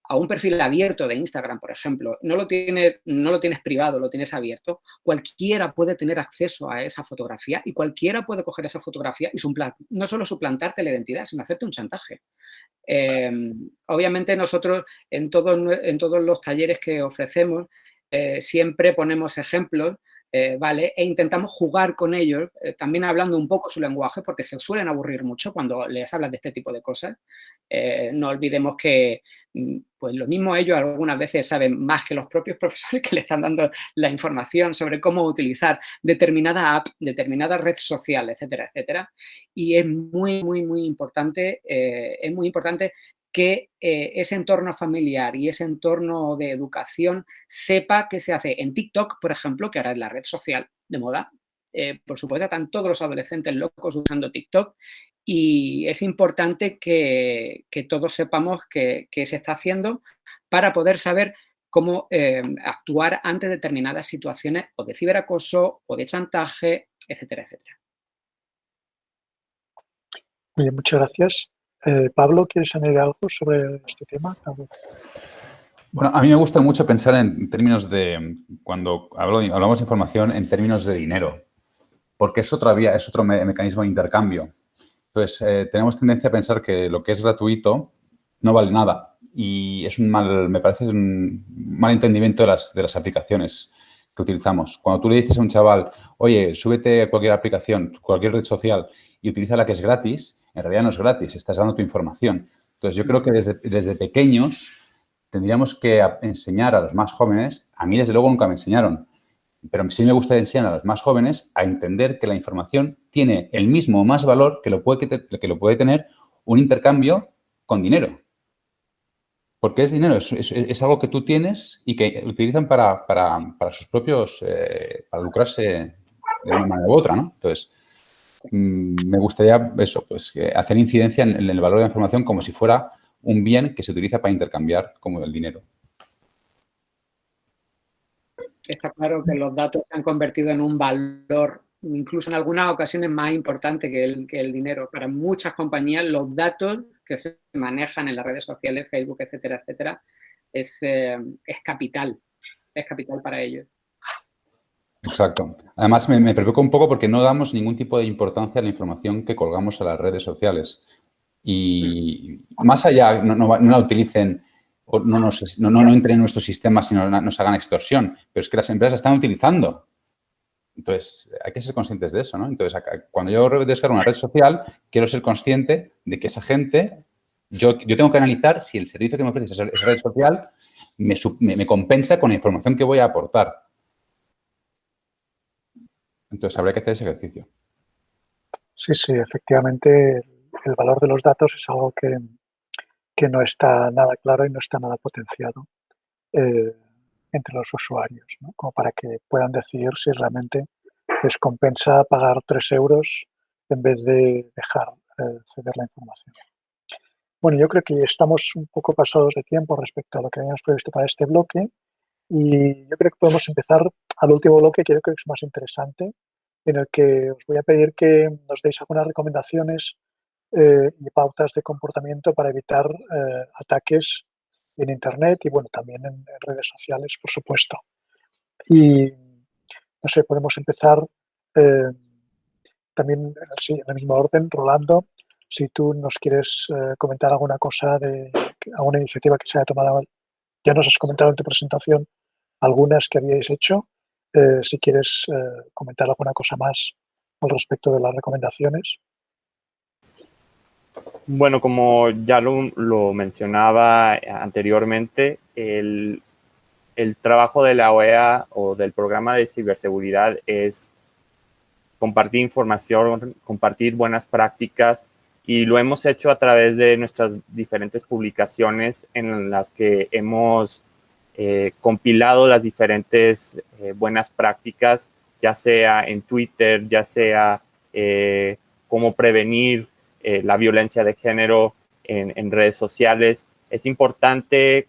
a un perfil abierto de Instagram, por ejemplo, no lo tienes privado, lo tienes abierto, cualquiera puede tener acceso a esa fotografía y cualquiera puede coger esa fotografía y no solo suplantarte la identidad, sino hacerte un chantaje. Obviamente nosotros en todos los talleres que ofrecemos siempre ponemos ejemplos, ¿vale? E intentamos jugar con ellos, también hablando un poco su lenguaje, porque se suelen aburrir mucho cuando les hablas de este tipo de cosas. No olvidemos que pues lo mismo ellos algunas veces saben más que los propios profesores que le están dando la información sobre cómo utilizar determinada app, determinada red social, etcétera, etcétera. Y es muy, muy, muy importante, que ese entorno familiar y ese entorno de educación sepa qué se hace en TikTok, por ejemplo, que ahora es la red social de moda. Por supuesto, están todos los adolescentes locos usando TikTok y es importante que todos sepamos qué se está haciendo para poder saber cómo actuar ante determinadas situaciones o de ciberacoso o de chantaje, etcétera, etcétera. Muy bien, muchas gracias. Pablo, ¿quieres añadir algo sobre este tema? Bueno, a mí me gusta mucho pensar en términos de, cuando hablamos de información, en términos de dinero, porque es otra vía, es otro mecanismo de intercambio. Entonces, tenemos tendencia a pensar que lo que es gratuito no vale nada y es me parece un mal entendimiento de las aplicaciones. que utilizamos. Cuando tú le dices a un chaval, oye, súbete a cualquier aplicación, cualquier red social y utiliza la que es gratis, en realidad no es gratis, estás dando tu información. Entonces, yo creo que desde pequeños tendríamos que enseñar a los más jóvenes, a mí desde luego nunca me enseñaron, pero sí me gustaría enseñar a los más jóvenes a entender que la información tiene el mismo o más valor que lo puede tener un intercambio con dinero. Porque es dinero, es algo que tú tienes y que utilizan para sus propios, para lucrarse de una manera u otra, ¿no? Entonces, me gustaría eso, pues hacer incidencia en el valor de la información como si fuera un bien que se utiliza para intercambiar como el dinero. Está claro que los datos se han convertido en un valor, incluso en algunas ocasiones más importante que el dinero. Para muchas compañías, los datos que se manejan en las redes sociales, Facebook, etcétera, etcétera, es capital para ellos. Exacto. Además, me preocupa un poco porque no damos ningún tipo de importancia a la información que colgamos a las redes sociales. Y más allá, no la utilicen, no entren en nuestro sistema si nos hagan extorsión, pero es que las empresas están utilizando. Entonces, hay que ser conscientes de eso, ¿no? Entonces, cuando yo descargo una red social, quiero ser consciente de que esa gente, yo tengo que analizar si el servicio que me ofrece esa red social me compensa con la información que voy a aportar. Entonces, habría que hacer ese ejercicio. Sí, efectivamente, el valor de los datos es algo que no está nada claro y no está nada potenciado entre los usuarios, ¿no? Como para que puedan decidir si realmente les compensa pagar 3 euros en vez de dejar ceder la información. Bueno, yo creo que estamos un poco pasados de tiempo respecto a lo que habíamos previsto para este bloque y yo creo que podemos empezar al último bloque, que yo creo que es más interesante, en el que os voy a pedir que nos deis algunas recomendaciones y pautas de comportamiento para evitar ataques en Internet y, bueno, también en redes sociales, por supuesto. Y, no sé, podemos empezar también en el mismo orden. Rolando, si tú nos quieres comentar alguna cosa de alguna iniciativa que se haya tomado, ya nos has comentado en tu presentación algunas que habíais hecho. Si quieres comentar alguna cosa más al respecto de las recomendaciones. Bueno, como ya lo mencionaba anteriormente, el trabajo de la OEA o del programa de ciberseguridad es compartir información, compartir buenas prácticas, y lo hemos hecho a través de nuestras diferentes publicaciones en las que hemos compilado las diferentes buenas prácticas, ya sea en Twitter, ya sea cómo prevenir la violencia de género en redes sociales. Es importante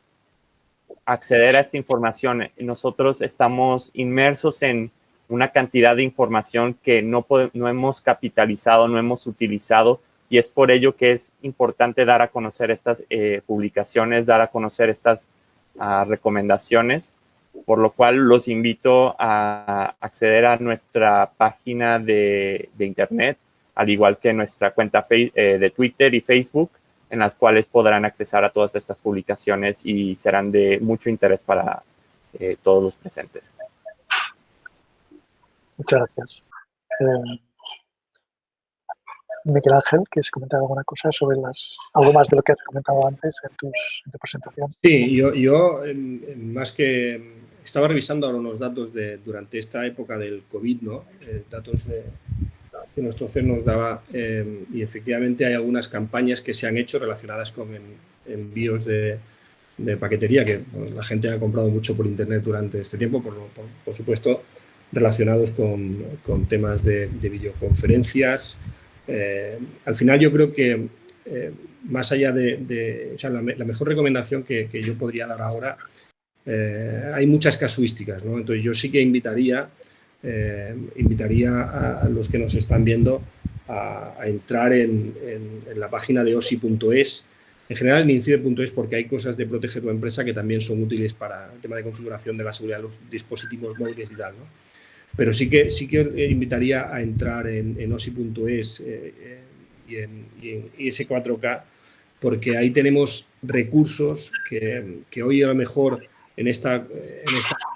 acceder a esta información. Nosotros estamos inmersos en una cantidad de información que no hemos capitalizado, no hemos utilizado, y es por ello que es importante dar a conocer estas publicaciones, dar a conocer estas recomendaciones, por lo cual los invito a acceder a nuestra página de internet, al igual que nuestra cuenta de Twitter y Facebook, en las cuales podrán accesar a todas estas publicaciones y serán de mucho interés para todos los presentes. Muchas gracias. Miguel Ángel, ¿quieres comentar alguna cosa sobre algo más de lo que has comentado antes en tu presentación? Sí, yo más que estaba revisando ahora unos datos durante esta época del COVID, ¿no? Datos que nuestro CERN nos daba, y efectivamente hay algunas campañas que se han hecho relacionadas con envíos de paquetería, que la gente ha comprado mucho por internet durante este tiempo, por supuesto relacionados con temas de videoconferencias. Al final yo creo que más allá o sea, la mejor recomendación que yo podría dar ahora, hay muchas casuísticas, ¿no? Entonces yo sí que invitaría a los que nos están viendo a entrar en la página de osi.es, en general en incide.es, porque hay cosas de Protege tu Empresa que también son útiles para el tema de configuración de la seguridad de los dispositivos móviles y tal, ¿no? Pero sí que invitaría a entrar en osi.es y en IS4K, porque ahí tenemos recursos que hoy a lo mejor en esta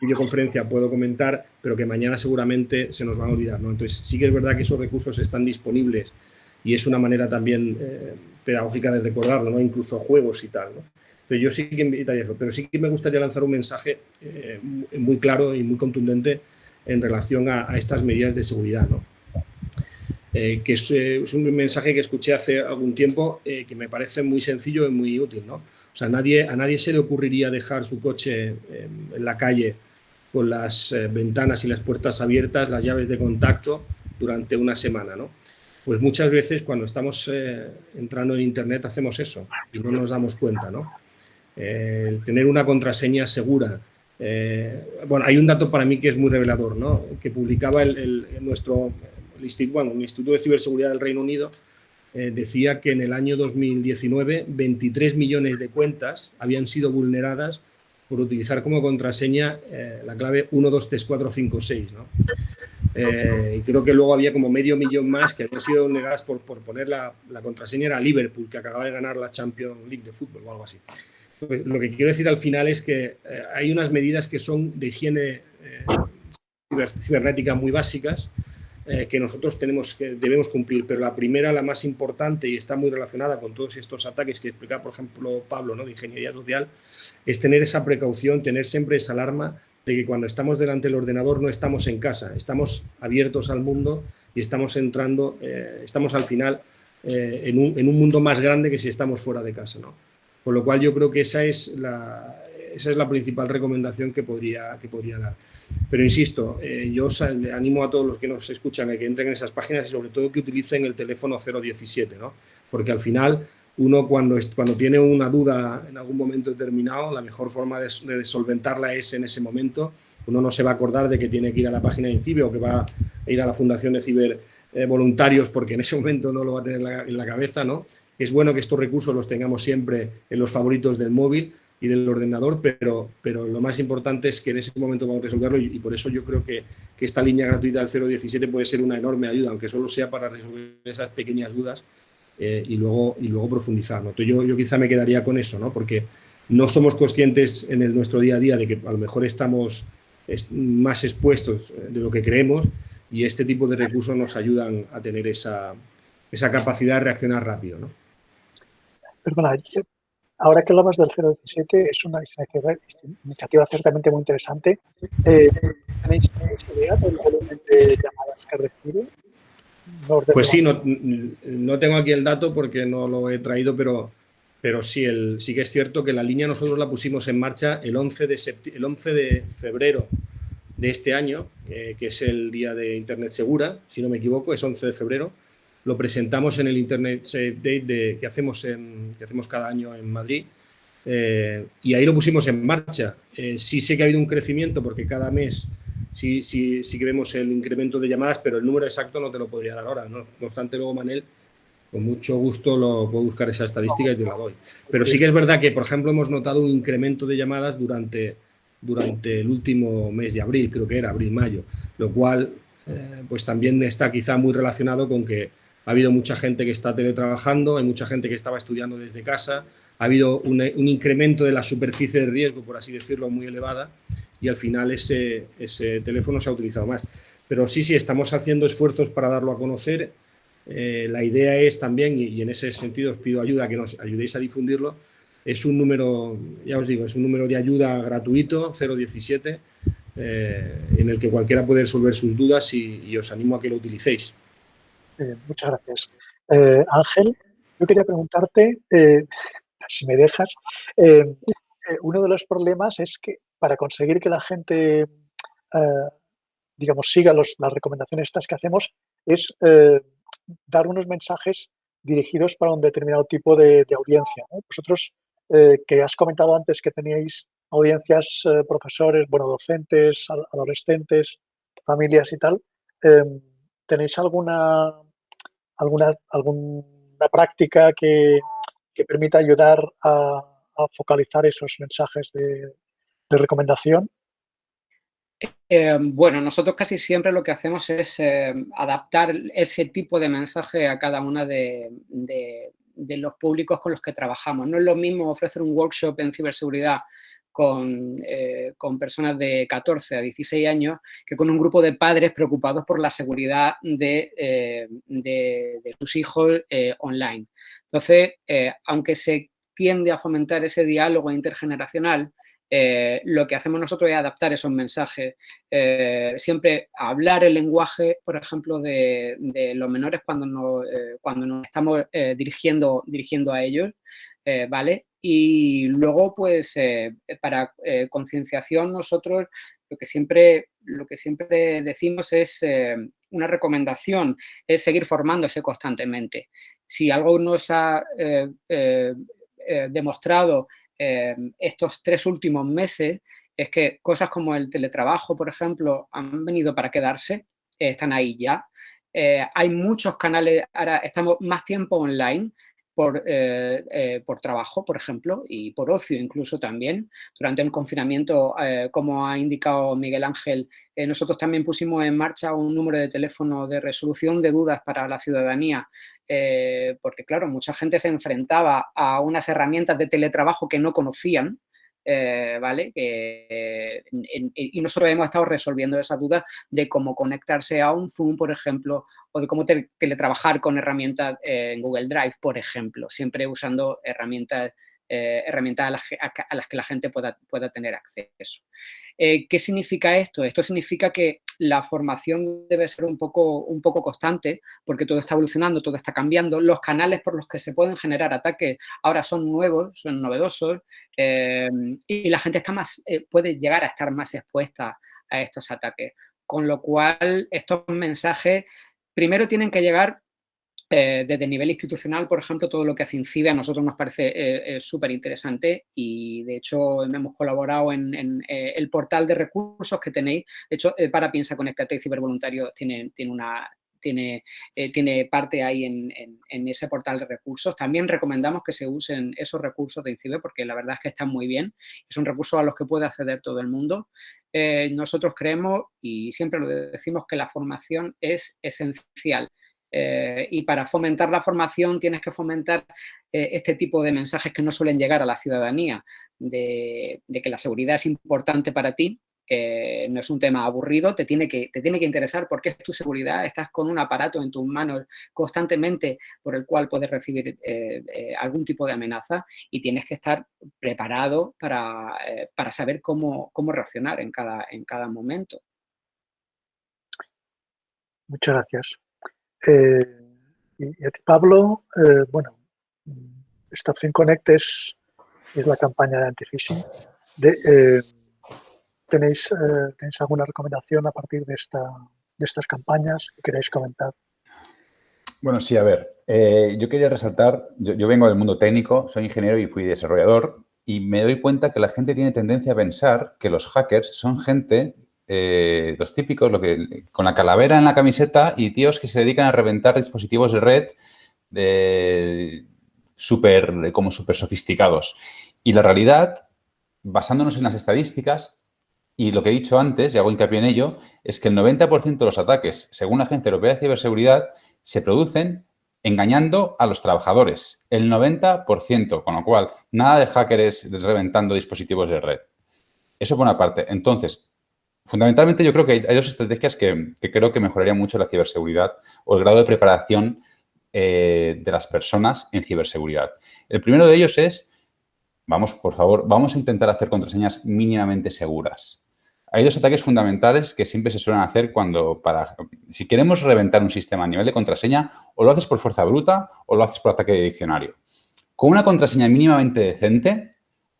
videoconferencia puedo comentar, pero que mañana seguramente se nos van a olvidar, ¿no? Entonces, sí que es verdad que esos recursos están disponibles y es una manera también pedagógica de recordarlo, ¿no? Incluso juegos y tal, ¿no? Pero yo sí que invitaría eso, pero sí que me gustaría lanzar un mensaje muy claro y muy contundente en relación a estas medidas de seguridad, ¿no? Que es un mensaje que escuché hace algún tiempo que me parece muy sencillo y muy útil, ¿no? O sea, a nadie se le ocurriría dejar su coche en la calle con las ventanas y las puertas abiertas, las llaves de contacto durante una semana, ¿no? Pues muchas veces cuando estamos entrando en Internet hacemos eso y no nos damos cuenta, ¿no? El tener una contraseña segura. Bueno, hay un dato para mí que es muy revelador, ¿no? Que publicaba el Instituto de Ciberseguridad del Reino Unido, decía que en el año 2019 23 millones de cuentas habían sido vulneradas por utilizar como contraseña la clave 123456, ¿no? Y creo que luego había como medio millón más que habían sido vulneradas por poner la contraseña era Liverpool, que acababa de ganar la Champions League de fútbol o algo así. Pues, lo que quiero decir al final es que hay unas medidas que son de higiene cibernética muy básicas que nosotros debemos cumplir, pero la primera, la más importante y está muy relacionada con todos estos ataques que explicaba, por ejemplo, Pablo, ¿no? De ingeniería social, es tener esa precaución, tener siempre esa alarma de que cuando estamos delante del ordenador no estamos en casa, estamos abiertos al mundo y estamos entrando, estamos al final en un mundo más grande que si estamos fuera de casa, ¿no? Con lo cual yo creo que esa es la principal recomendación que podría dar. Pero insisto, yo animo a todos los que nos escuchan a que entren en esas páginas y sobre todo que utilicen el teléfono 017, ¿no? Porque al final uno cuando tiene una duda en algún momento determinado, la mejor forma de solventarla es en ese momento. Uno no se va a acordar de que tiene que ir a la página de INCIBE o que va a ir a la Fundación de Cibervoluntarios porque en ese momento no lo va a tener en la cabeza, ¿no? Es bueno que estos recursos los tengamos siempre en los favoritos del móvil y del ordenador, pero lo más importante es que en ese momento vamos a resolverlo y por eso yo creo que esta línea gratuita del 017 puede ser una enorme ayuda, aunque solo sea para resolver esas pequeñas dudas y luego profundizar, ¿no? Entonces yo quizá me quedaría con eso, ¿no? Porque no somos conscientes en nuestro día a día de que a lo mejor estamos más expuestos de lo que creemos y este tipo de recursos nos ayudan a tener esa capacidad de reaccionar rápido, ¿no? Perdona, ahora que hablabas del 017, es una iniciativa ciertamente muy interesante. ¿Tenéis idea del volumen de llamadas que recibe? Pues sí, no tengo aquí el dato porque no lo he traído, pero sí, sí que es cierto que la línea nosotros la pusimos en marcha el 11 de febrero de este año, que es el día de Internet Segura, si no me equivoco, es 11 de febrero. Lo presentamos en el Internet Day que hacemos cada año en Madrid y ahí lo pusimos en marcha. Sí sé que ha habido un crecimiento porque cada mes sí que vemos el incremento de llamadas, pero el número exacto no te lo podría dar ahora. No obstante, luego, Manel, con mucho gusto lo puedo buscar esa estadística y te la doy. Pero sí que es verdad que, por ejemplo, hemos notado un incremento de llamadas durante el último mes de abril, creo que era abril-mayo, lo cual pues también está quizá muy relacionado con que ha habido mucha gente que está teletrabajando, hay mucha gente que estaba estudiando desde casa, ha habido un incremento de la superficie de riesgo, por así decirlo, muy elevada y al final ese teléfono se ha utilizado más. Pero sí, estamos haciendo esfuerzos para darlo a conocer. La idea es también, y en ese sentido os pido ayuda, que nos ayudéis a difundirlo, es un número, ya os digo, es un número de ayuda gratuito, 017, en el que cualquiera puede resolver sus dudas y os animo a que lo utilicéis. Muchas gracias. Ángel, yo quería preguntarte, si me dejas, uno de los problemas es que para conseguir que la gente, digamos, siga las recomendaciones estas que hacemos, es dar unos mensajes dirigidos para un determinado tipo de audiencia, ¿no? Vosotros, que has comentado antes que teníais audiencias, profesores, bueno, docentes, adolescentes, familias y tal, ¿tenéis alguna práctica que permita ayudar a focalizar esos mensajes de recomendación? Bueno, nosotros casi siempre lo que hacemos es adaptar ese tipo de mensaje a cada una de los públicos con los que trabajamos. No es lo mismo ofrecer un workshop en ciberseguridad con personas de 14 a 16 años que con un grupo de padres preocupados por la seguridad de sus hijos online. Entonces, aunque se tiende a fomentar ese diálogo intergeneracional, lo que hacemos nosotros es adaptar esos mensajes. Siempre hablar el lenguaje, por ejemplo, de los menores cuando nos estamos dirigiendo a ellos, ¿vale? Y luego, pues, para concienciación, nosotros lo que siempre decimos es una recomendación, es seguir formándose constantemente. Si algo nos ha demostrado estos 3 últimos meses es que cosas como el teletrabajo, por ejemplo, han venido para quedarse, están ahí ya. Hay muchos canales, ahora estamos más tiempo online por trabajo, por ejemplo, y por ocio incluso también. Durante el confinamiento, como ha indicado Miguel Ángel, nosotros también pusimos en marcha un número de teléfono de resolución de dudas para la ciudadanía, porque, claro, mucha gente se enfrentaba a unas herramientas de teletrabajo que no conocían, ¿vale? Y nosotros hemos estado resolviendo esas dudas de cómo conectarse a un Zoom, por ejemplo, o de cómo teletrabajar con herramientas en Google Drive, por ejemplo, siempre usando herramientas a las que la gente pueda tener acceso. ¿Qué significa esto? Esto significa que la formación debe ser un poco constante, porque todo está evolucionando, todo está cambiando. Los canales por los que se pueden generar ataques ahora son nuevos, son novedosos, y la gente puede llegar a estar más expuesta a estos ataques. Con lo cual, estos mensajes primero tienen que llegar desde el nivel institucional. Por ejemplo, todo lo que hace INCIBE a nosotros nos parece súper interesante y, de hecho, hemos colaborado en el portal de recursos que tenéis. De hecho, para Piensa, Conéctate y Cibervoluntarios tiene parte ahí en ese portal de recursos. También recomendamos que se usen esos recursos de INCIBE porque la verdad es que están muy bien. Son recursos a los que puede acceder todo el mundo. Nosotros creemos, y siempre lo decimos, que la formación es esencial. Y para fomentar la formación tienes que fomentar este tipo de mensajes que no suelen llegar a la ciudadanía, de que la seguridad es importante para ti, no es un tema aburrido, te tiene que interesar porque es tu seguridad, estás con un aparato en tus manos constantemente por el cual puedes recibir algún tipo de amenaza y tienes que estar preparado para saber cómo reaccionar en cada momento. Muchas gracias. Y a ti, Pablo, bueno, Stop Think Connect es la campaña de anti-phishing. ¿Tenéis alguna recomendación a partir de estas campañas que queráis comentar? Bueno, sí, a ver, yo quería resaltar, yo vengo del mundo técnico, soy ingeniero y fui desarrollador, y me doy cuenta que la gente tiene tendencia a pensar que los hackers son gente, los típicos, con la calavera en la camiseta y tíos que se dedican a reventar dispositivos de red como súper sofisticados. Y la realidad, basándonos en las estadísticas, y lo que he dicho antes, y hago hincapié en ello, es que el 90% de los ataques, según la Agencia Europea de Ciberseguridad, se producen engañando a los trabajadores. El 90%, con lo cual, nada de hackers reventando dispositivos de red. Eso por una parte. Entonces, fundamentalmente yo creo que hay dos estrategias que creo que mejorarían mucho la ciberseguridad o el grado de preparación de las personas en ciberseguridad. El primero de ellos es, por favor, vamos a intentar hacer contraseñas mínimamente seguras. Hay dos ataques fundamentales que siempre se suelen hacer si queremos reventar un sistema a nivel de contraseña, o lo haces por fuerza bruta o lo haces por ataque de diccionario. Con una contraseña mínimamente decente,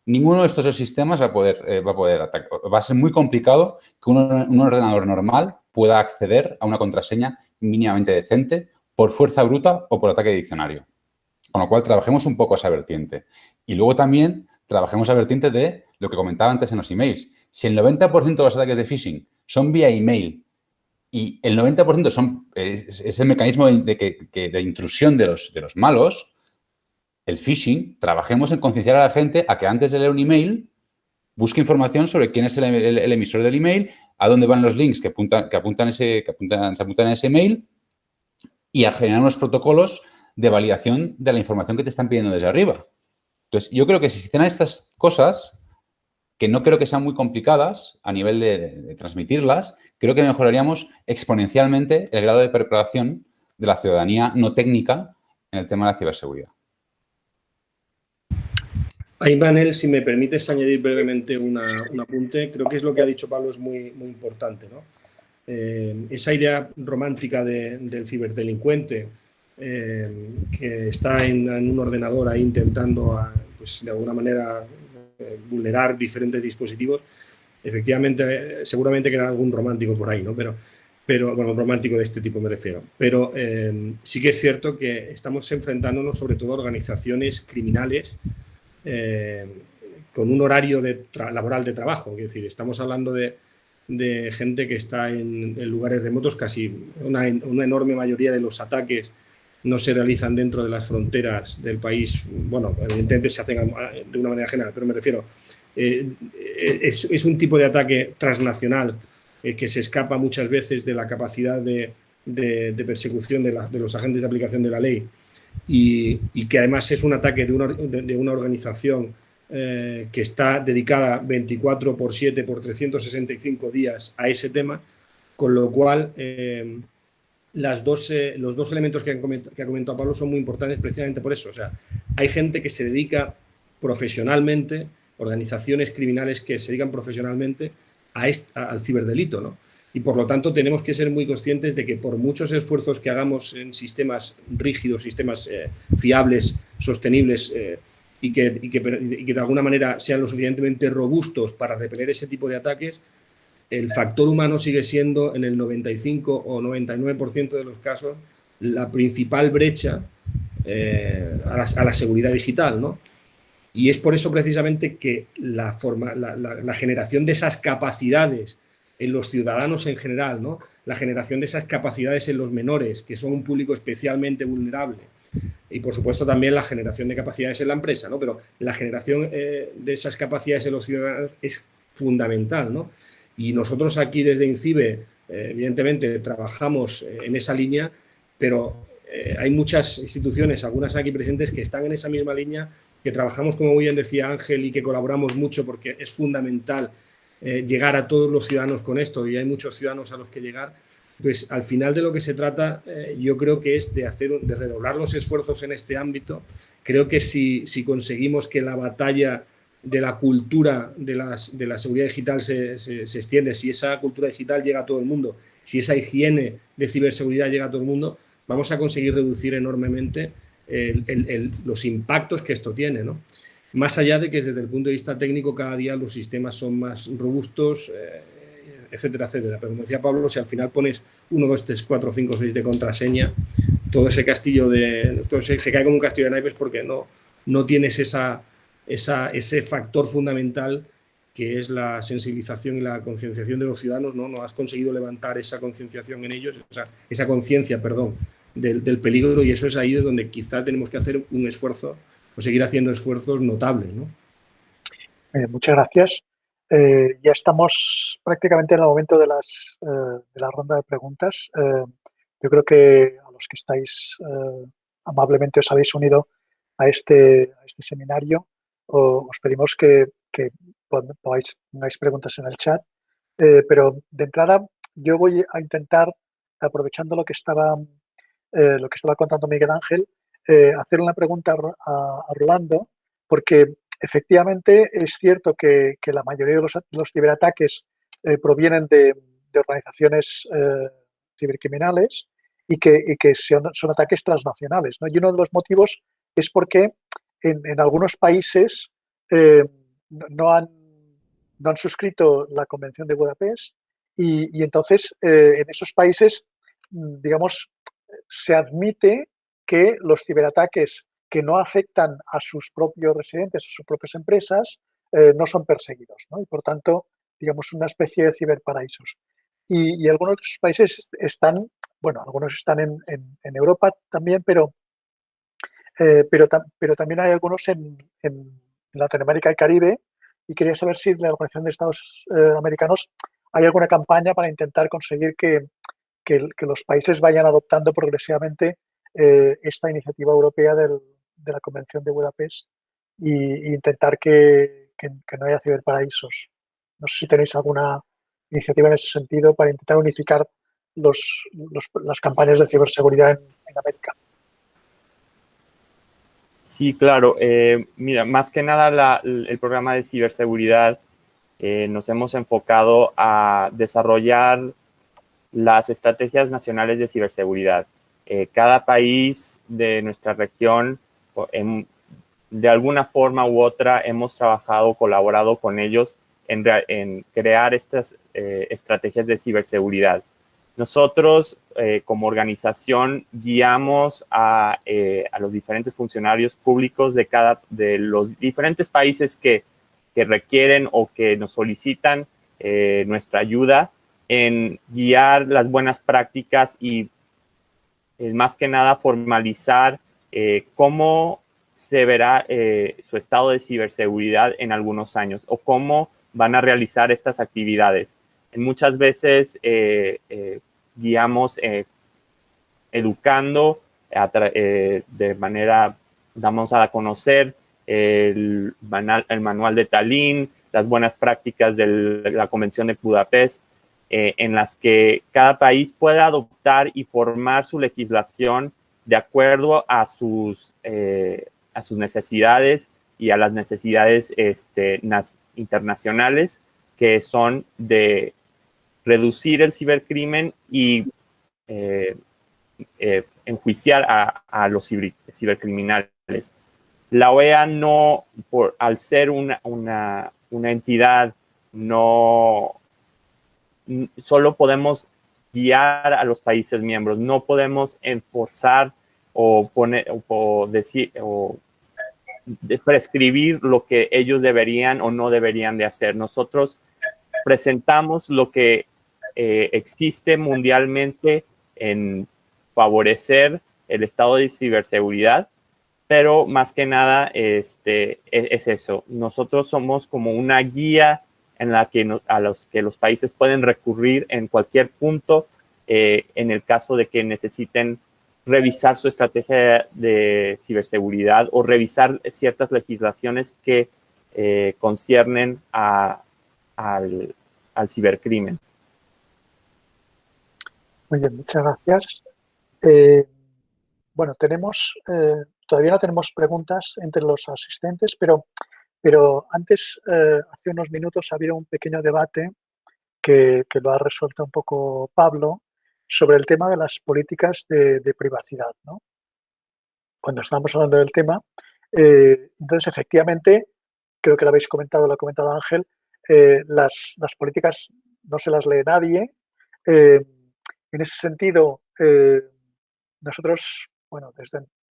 ninguno de estos dos sistemas va a poder atacar. Va a ser muy complicado que un ordenador normal pueda acceder a una contraseña mínimamente decente por fuerza bruta o por ataque de diccionario. Con lo cual, trabajemos un poco esa vertiente. Y luego también trabajemos la vertiente de lo que comentaba antes en los emails. Si el 90% de los ataques de phishing son vía email y el 90% es el mecanismo de intrusión de los malos, el phishing, trabajemos en concienciar a la gente a que antes de leer un email busque información sobre quién es el emisor del email, a dónde van los links que apuntan a ese email y a generar unos protocolos de validación de la información que te están pidiendo desde arriba. Entonces, yo creo que si se hicieran estas cosas, que no creo que sean muy complicadas a nivel de transmitirlas, creo que mejoraríamos exponencialmente el grado de preparación de la ciudadanía no técnica en el tema de la ciberseguridad. Ahí, Manel, si me permites añadir brevemente un apunte, creo que es lo que ha dicho Pablo, es muy, muy importante, ¿no? Esa idea romántica del ciberdelincuente que está en un ordenador ahí intentando, pues, de alguna manera, vulnerar diferentes dispositivos, efectivamente, seguramente queda algún romántico por ahí, ¿no? Pero bueno, romántico de este tipo me refiero. Pero sí que es cierto que estamos enfrentándonos sobre todo a organizaciones criminales con un horario laboral de trabajo. Es decir, estamos hablando de gente que está en lugares remotos. Casi una enorme mayoría de los ataques no se realizan dentro de las fronteras del país. Bueno, evidentemente se hacen de una manera general, pero me refiero, es un tipo de ataque transnacional que se escapa muchas veces de la capacidad de persecución de los agentes de aplicación de la ley y que además es un ataque de una organización que está dedicada 24/7 por 365 días a ese tema, con lo cual los dos elementos que ha comentado Pablo son muy importantes precisamente por eso. O sea, hay gente que se dedica profesionalmente, organizaciones criminales que se dedican profesionalmente al ciberdelito, ¿no? Y por lo tanto tenemos que ser muy conscientes de que por muchos esfuerzos que hagamos en sistemas rígidos, sistemas fiables, sostenibles y que de alguna manera sean lo suficientemente robustos para repeler ese tipo de ataques, el factor humano sigue siendo en el 95 o 99% de los casos la principal brecha a la seguridad digital, ¿no? Y es por eso precisamente que la generación de esas capacidades en los ciudadanos en general, ¿no? La generación de esas capacidades en los menores, que son un público especialmente vulnerable, y por supuesto también la generación de capacidades en la empresa, ¿no? Pero la generación de esas capacidades en los ciudadanos es fundamental, ¿no? Y nosotros aquí desde INCIBE, evidentemente, trabajamos en esa línea, pero hay muchas instituciones, algunas aquí presentes, que están en esa misma línea, que trabajamos, como muy bien decía Ángel, y que colaboramos mucho porque es fundamental llegar a todos los ciudadanos con esto, y hay muchos ciudadanos a los que llegar. Pues al final de lo que se trata, yo creo que es de redoblar los esfuerzos en este ámbito. Creo que si conseguimos que la batalla de la cultura de la seguridad digital se extiende, si esa cultura digital llega a todo el mundo, si esa higiene de ciberseguridad llega a todo el mundo, vamos a conseguir reducir enormemente los impactos que esto tiene, ¿no? Más allá de que desde el punto de vista técnico cada día los sistemas son más robustos, etcétera, etcétera. Pero como decía Pablo, si al final pones 1, 2, 3, 4, 5, 6 de contraseña, todo ese castillo se cae como un castillo de naipes porque no tienes ese factor fundamental que es la sensibilización y la concienciación de los ciudadanos, no has conseguido levantar esa concienciación en ellos, esa conciencia, del peligro, y eso es ahí donde quizá tenemos que hacer un esfuerzo o seguir haciendo esfuerzos notables, ¿no? Muchas gracias. Ya estamos prácticamente en el momento de la ronda de preguntas. Yo creo que a los que estáis amablemente os habéis unido a este seminario, os pedimos que pongáis preguntas en el chat, pero de entrada yo voy a intentar, aprovechando lo que estaba contando Miguel Ángel, hacer una pregunta a Rolando, porque efectivamente es cierto que la mayoría de los ciberataques provienen de organizaciones cibercriminales y que son ataques transnacionales, ¿no? Y uno de los motivos es porque en algunos países no han suscrito la Convención de Budapest y entonces en esos países, digamos, se admite que los ciberataques que no afectan a sus propios residentes, a sus propias empresas, no son perseguidos, ¿no? Y por tanto, digamos, una especie de ciberparaísos. Y algunos de esos países están, bueno, algunos están en Europa también, pero también hay algunos en Latinoamérica y Caribe, y quería saber si en la Organización de Estados Americanos hay alguna campaña para intentar conseguir que los países vayan adoptando progresivamente esta iniciativa europea de la Convención de Budapest e intentar que que no haya ciberparaísos. No sé si tenéis alguna iniciativa en ese sentido para intentar unificar las campañas de ciberseguridad en América. Sí, claro. Mira, más que nada el programa de ciberseguridad nos hemos enfocado a desarrollar las estrategias nacionales de ciberseguridad. Cada país de nuestra región, de alguna forma u otra, hemos trabajado, colaborado con ellos en crear estas estrategias de ciberseguridad. Nosotros, como organización, guiamos a los diferentes funcionarios públicos de los diferentes países que requieren o que nos solicitan nuestra ayuda en guiar las buenas prácticas y, más que nada, formalizar cómo se verá su estado de ciberseguridad en algunos años o cómo van a realizar estas actividades. Muchas veces guiamos educando de manera, damos a conocer el manual de Tallinn, las buenas prácticas de la Convención de Budapest, en las que cada país puede adoptar y formar su legislación de acuerdo a sus necesidades y a las necesidades internacionales, que son de reducir el cibercrimen y enjuiciar a los cibercriminales. La OEA no, al ser una entidad, no solo podemos guiar a los países miembros, no podemos enforzar o prescribir lo que ellos deberían o no deberían de hacer. Nosotros presentamos lo que existe mundialmente en favorecer el estado de ciberseguridad, pero más que nada es eso. Nosotros somos como una guía en la que los países pueden recurrir en cualquier punto en el caso de que necesiten revisar su estrategia de ciberseguridad o revisar ciertas legislaciones que conciernen al cibercrimen. Muy bien, muchas gracias. Bueno, todavía no tenemos preguntas entre los asistentes, pero antes, hace unos minutos, había un pequeño debate que lo ha resuelto un poco Pablo sobre el tema de las políticas de privacidad, ¿no? Cuando estábamos hablando del tema, entonces, efectivamente, creo que lo habéis comentado, lo ha comentado Ángel, las políticas no se las lee nadie. En ese sentido, nosotros, bueno,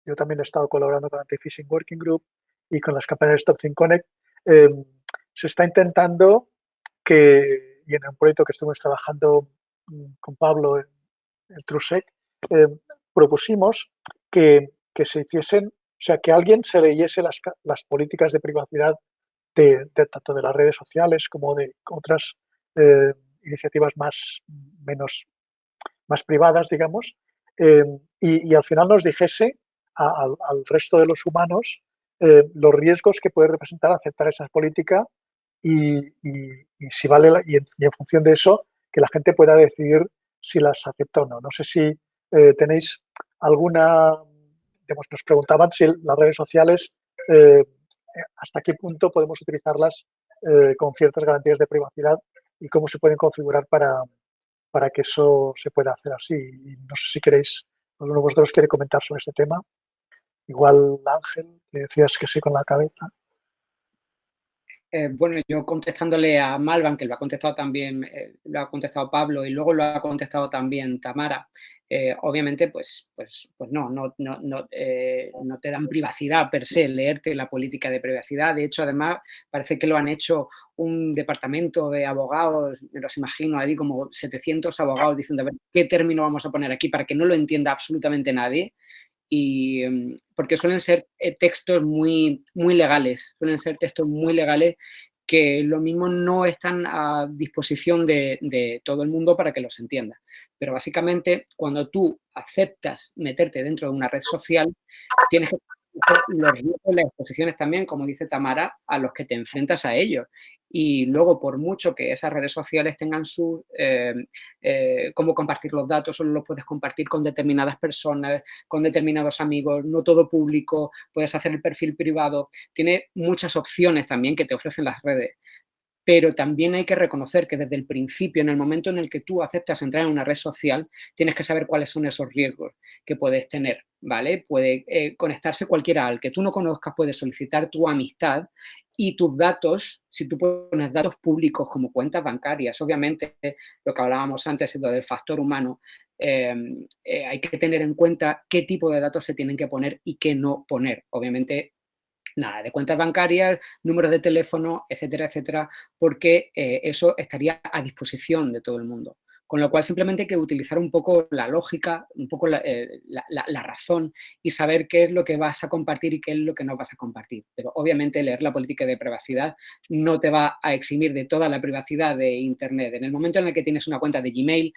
yo también he estado colaborando con Anti-Phishing Working Group y con las campañas de Stop Think Connect. Se está intentando y en un proyecto que estuvimos trabajando con Pablo, el TrueSec, propusimos que se hiciesen, o sea, que alguien se leyese las políticas de privacidad tanto de las redes sociales como de otras iniciativas más privadas, digamos, y al final nos dijese al resto de los humanos los riesgos que puede representar aceptar esa política y si vale y en función de eso que la gente pueda decidir si las acepta o no. No sé si tenéis alguna, digamos, nos preguntaban si las redes sociales hasta qué punto podemos utilizarlas con ciertas garantías de privacidad y cómo se pueden configurar para que eso se pueda hacer así. Y no sé si queréis, alguno de vosotros quiere comentar sobre este tema. Igual, Ángel, que decías que sí con la cabeza. Bueno, yo contestándole a Malvan, que lo ha contestado también, lo ha contestado Pablo y luego lo ha contestado también Tamara, obviamente pues no te dan privacidad per se, leerte la política de privacidad. De hecho, además, parece que lo han hecho un departamento de abogados, me los imagino ahí como 700 abogados diciendo, a ver, ¿qué término vamos a poner aquí para que no lo entienda absolutamente nadie? Y porque suelen ser textos muy legales, que lo mismo no están a disposición de todo el mundo para que los entienda. Pero básicamente, cuando tú aceptas meterte dentro de una red social, tienes que los riesgos y las exposiciones también, como dice Tamara, a los que te enfrentas a ellos. Y luego, por mucho que esas redes sociales tengan su cómo compartir los datos, solo los puedes compartir con determinadas personas, con determinados amigos, no todo público, puedes hacer el perfil privado. Tiene muchas opciones también que te ofrecen las redes. Pero también hay que reconocer que desde el principio, en el momento en el que tú aceptas entrar en una red social, tienes que saber cuáles son esos riesgos que puedes tener, ¿vale? Puede conectarse cualquiera al que tú no conozcas, puede solicitar tu amistad y tus datos, si tú pones datos públicos como cuentas bancarias, obviamente lo que hablábamos antes del factor humano, hay que tener en cuenta qué tipo de datos se tienen que poner y qué no poner. Obviamente, nada de cuentas bancarias, números de teléfono, etcétera, etcétera, porque eso estaría a disposición de todo el mundo. Con lo cual, simplemente hay que utilizar un poco la lógica, un poco la razón y saber qué es lo que vas a compartir y qué es lo que no vas a compartir. Pero, obviamente, leer la política de privacidad no te va a eximir de toda la privacidad de Internet. En el momento en el que tienes una cuenta de Gmail,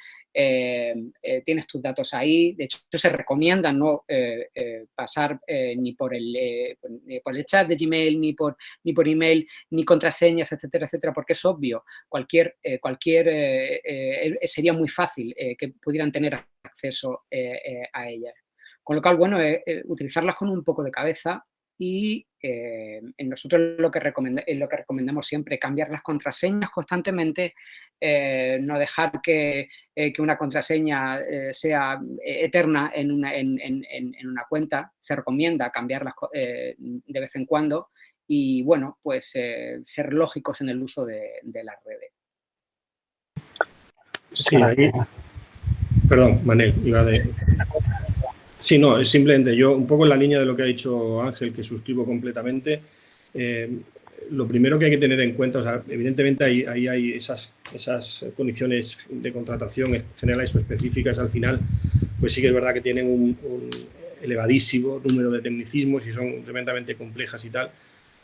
tienes tus datos ahí. De hecho, se recomienda no pasar ni por el chat de Gmail, ni por email, ni contraseñas, etcétera, etcétera, porque es obvio. Sería muy fácil que pudieran tener acceso a ellas. Con lo cual, bueno, utilizarlas con un poco de cabeza y nosotros lo que recomendamos siempre, cambiar las contraseñas constantemente, no dejar que una contraseña sea eterna en una cuenta. Se recomienda cambiarlas de vez en cuando y, bueno, pues ser lógicos en el uso de las redes. Sí, ahí. Perdón, Manel, Sí, no, es simplemente yo, un poco en la línea de lo que ha dicho Ángel, que suscribo completamente. Lo primero que hay que tener en cuenta, o sea, evidentemente ahí hay esas condiciones de contratación generales o específicas al final, pues sí que es verdad que tienen un elevadísimo número de tecnicismos y son tremendamente complejas y tal.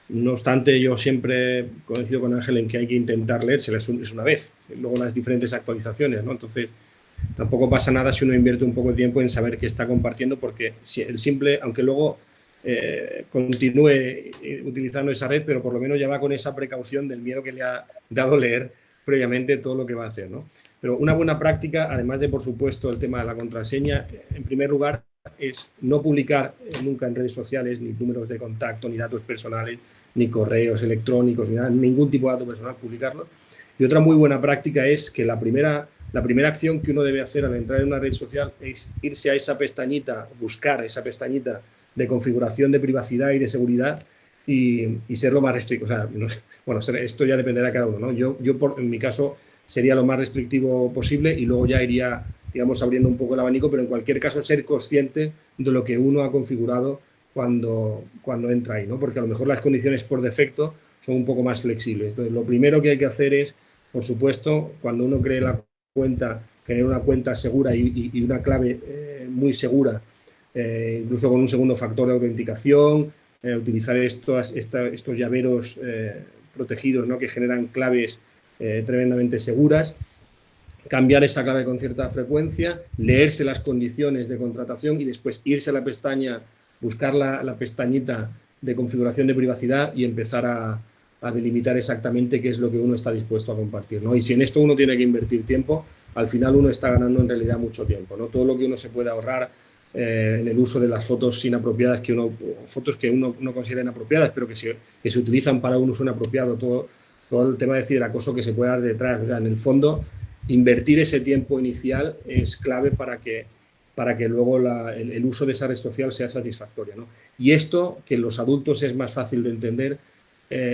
No obstante, yo siempre coincido con Ángel en que hay que intentar leérselas una vez, luego las diferentes actualizaciones, ¿no? Entonces, tampoco pasa nada si uno invierte un poco de tiempo en saber qué está compartiendo, porque el simple, aunque luego continúe utilizando esa red, pero por lo menos ya va con esa precaución del miedo que le ha dado leer previamente todo lo que va a hacer, ¿no? Pero una buena práctica, además de, por supuesto, el tema de la contraseña, en primer lugar, es no publicar nunca en redes sociales ni números de contacto, ni datos personales, ni correos electrónicos, ni nada, ningún tipo de dato personal, publicarlo. Y otra muy buena práctica es que la primera acción que uno debe hacer al entrar en una red social es irse a esa pestañita, buscar esa pestañita de configuración de privacidad y de seguridad y ser lo más restrictivo. O sea, bueno, esto ya dependerá de cada uno, ¿no? Yo en mi caso sería lo más restrictivo posible y luego ya iría, digamos, abriendo un poco el abanico, pero en cualquier caso ser consciente de lo que uno ha configurado cuando entra ahí, ¿no? Porque a lo mejor las condiciones por defecto son un poco más flexibles. Entonces, lo primero que hay que hacer es, por supuesto, cuando uno cree la cuenta, tener una cuenta segura y una clave muy segura, incluso con un segundo factor de autenticación, utilizar estos llaveros protegidos, ¿no? Que generan claves tremendamente seguras, cambiar esa clave con cierta frecuencia, leerse las condiciones de contratación y después irse a la pestaña, buscar la pestañita de configuración de privacidad y empezar a delimitar exactamente qué es lo que uno está dispuesto a compartir, ¿no? Y si en esto uno tiene que invertir tiempo, al final uno está ganando en realidad mucho tiempo, ¿no? Todo lo que uno se puede ahorrar en el uso de las fotos inapropiadas, fotos que uno no considera inapropiadas, pero que se utilizan para un uso inapropiado, todo el tema de ciberacoso que se puede dar detrás. O sea, en el fondo, invertir ese tiempo inicial es clave para que luego el uso de esa red social sea satisfactorio, ¿no? Y esto, que en los adultos es más fácil de entender,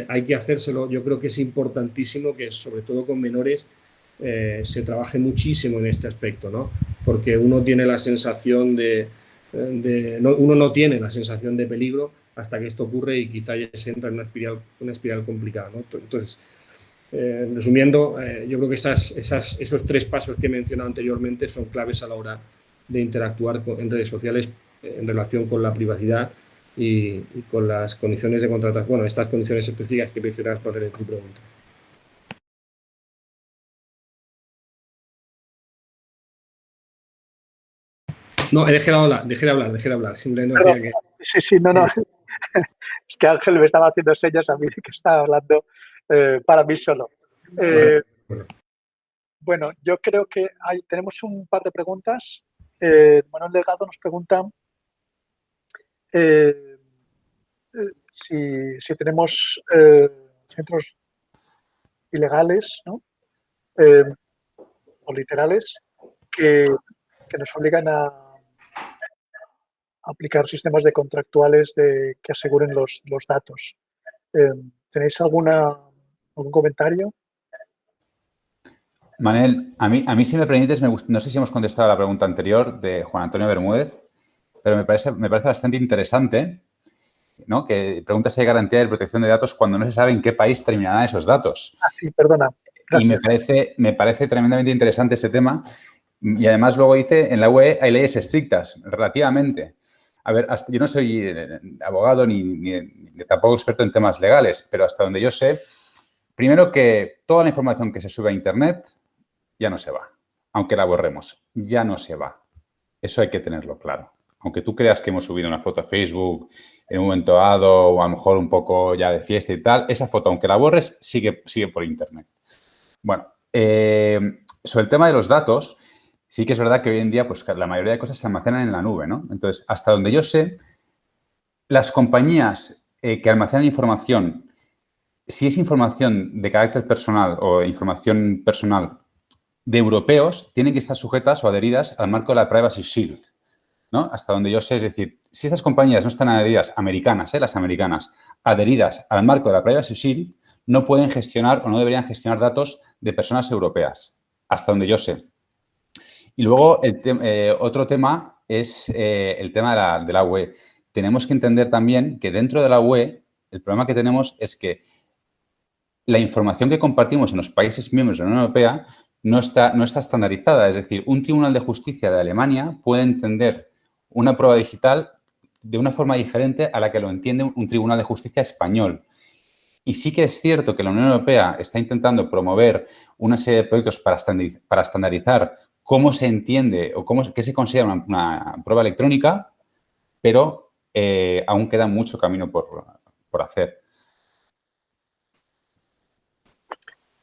hay que hacérselo. Yo creo que es importantísimo que, sobre todo con menores, se trabaje muchísimo en este aspecto, ¿no? Porque uno tiene la sensación uno no tiene la sensación de peligro hasta que esto ocurre y quizá ya se entra en una espiral complicada, ¿no? Entonces, resumiendo, yo creo que esos 3 pasos que he mencionado anteriormente son claves a la hora de interactuar en redes sociales en relación con la privacidad y con las condiciones de contratación, bueno, estas condiciones específicas que mencionas por tu pregunta. No, dejé de hablar, simplemente decía que... Sí, no, Es que Ángel me estaba haciendo señas a mí de que estaba hablando para mí solo. Bueno, yo creo que tenemos un par de preguntas. Manuel Delgado nos pregunta si tenemos centros ilegales, ¿no? O literales que nos obligan a aplicar sistemas de contractuales que aseguren los datos. ¿Tenéis algún comentario? Manel, a mí si me permites, no sé si hemos contestado a la pregunta anterior de Juan Antonio Bermúdez, pero me parece bastante interesante, ¿no? Que pregunta si hay garantía de protección de datos cuando no se sabe en qué país terminarán esos datos. Sí, perdona. Gracias. Y me parece tremendamente interesante ese tema. Y además luego dice, en la UE hay leyes estrictas, relativamente. A ver, yo no soy abogado ni tampoco experto en temas legales, pero hasta donde yo sé, primero que toda la información que se sube a Internet ya no se va. Aunque la borremos, ya no se va. Eso hay que tenerlo claro. Aunque tú creas que hemos subido una foto a Facebook en un momento dado o a lo mejor un poco ya de fiesta y tal, esa foto, aunque la borres, sigue por Internet. Bueno, sobre el tema de los datos, sí que es verdad que hoy en día pues, la mayoría de cosas se almacenan en la nube, ¿no? Entonces, hasta donde yo sé, las compañías que almacenan información, si es información de carácter personal o información personal de europeos, tienen que estar sujetas o adheridas al marco de la Privacy Shield, ¿no? Hasta donde yo sé, es decir, si estas compañías no están adheridas, americanas, las americanas, adheridas al marco de la Privacy Shield, no pueden gestionar o no deberían gestionar datos de personas europeas, hasta donde yo sé. Y luego, otro tema es el tema de la UE. Tenemos que entender también que dentro de la UE, el problema que tenemos es que la información que compartimos en los países miembros de la Unión Europea no está estandarizada. Es decir, un tribunal de justicia de Alemania puede entender una prueba digital de una forma diferente a la que lo entiende un tribunal de justicia español. Y sí que es cierto que la Unión Europea está intentando promover una serie de proyectos para estandarizar cómo se entiende o qué se considera una prueba electrónica, pero aún queda mucho camino por hacer.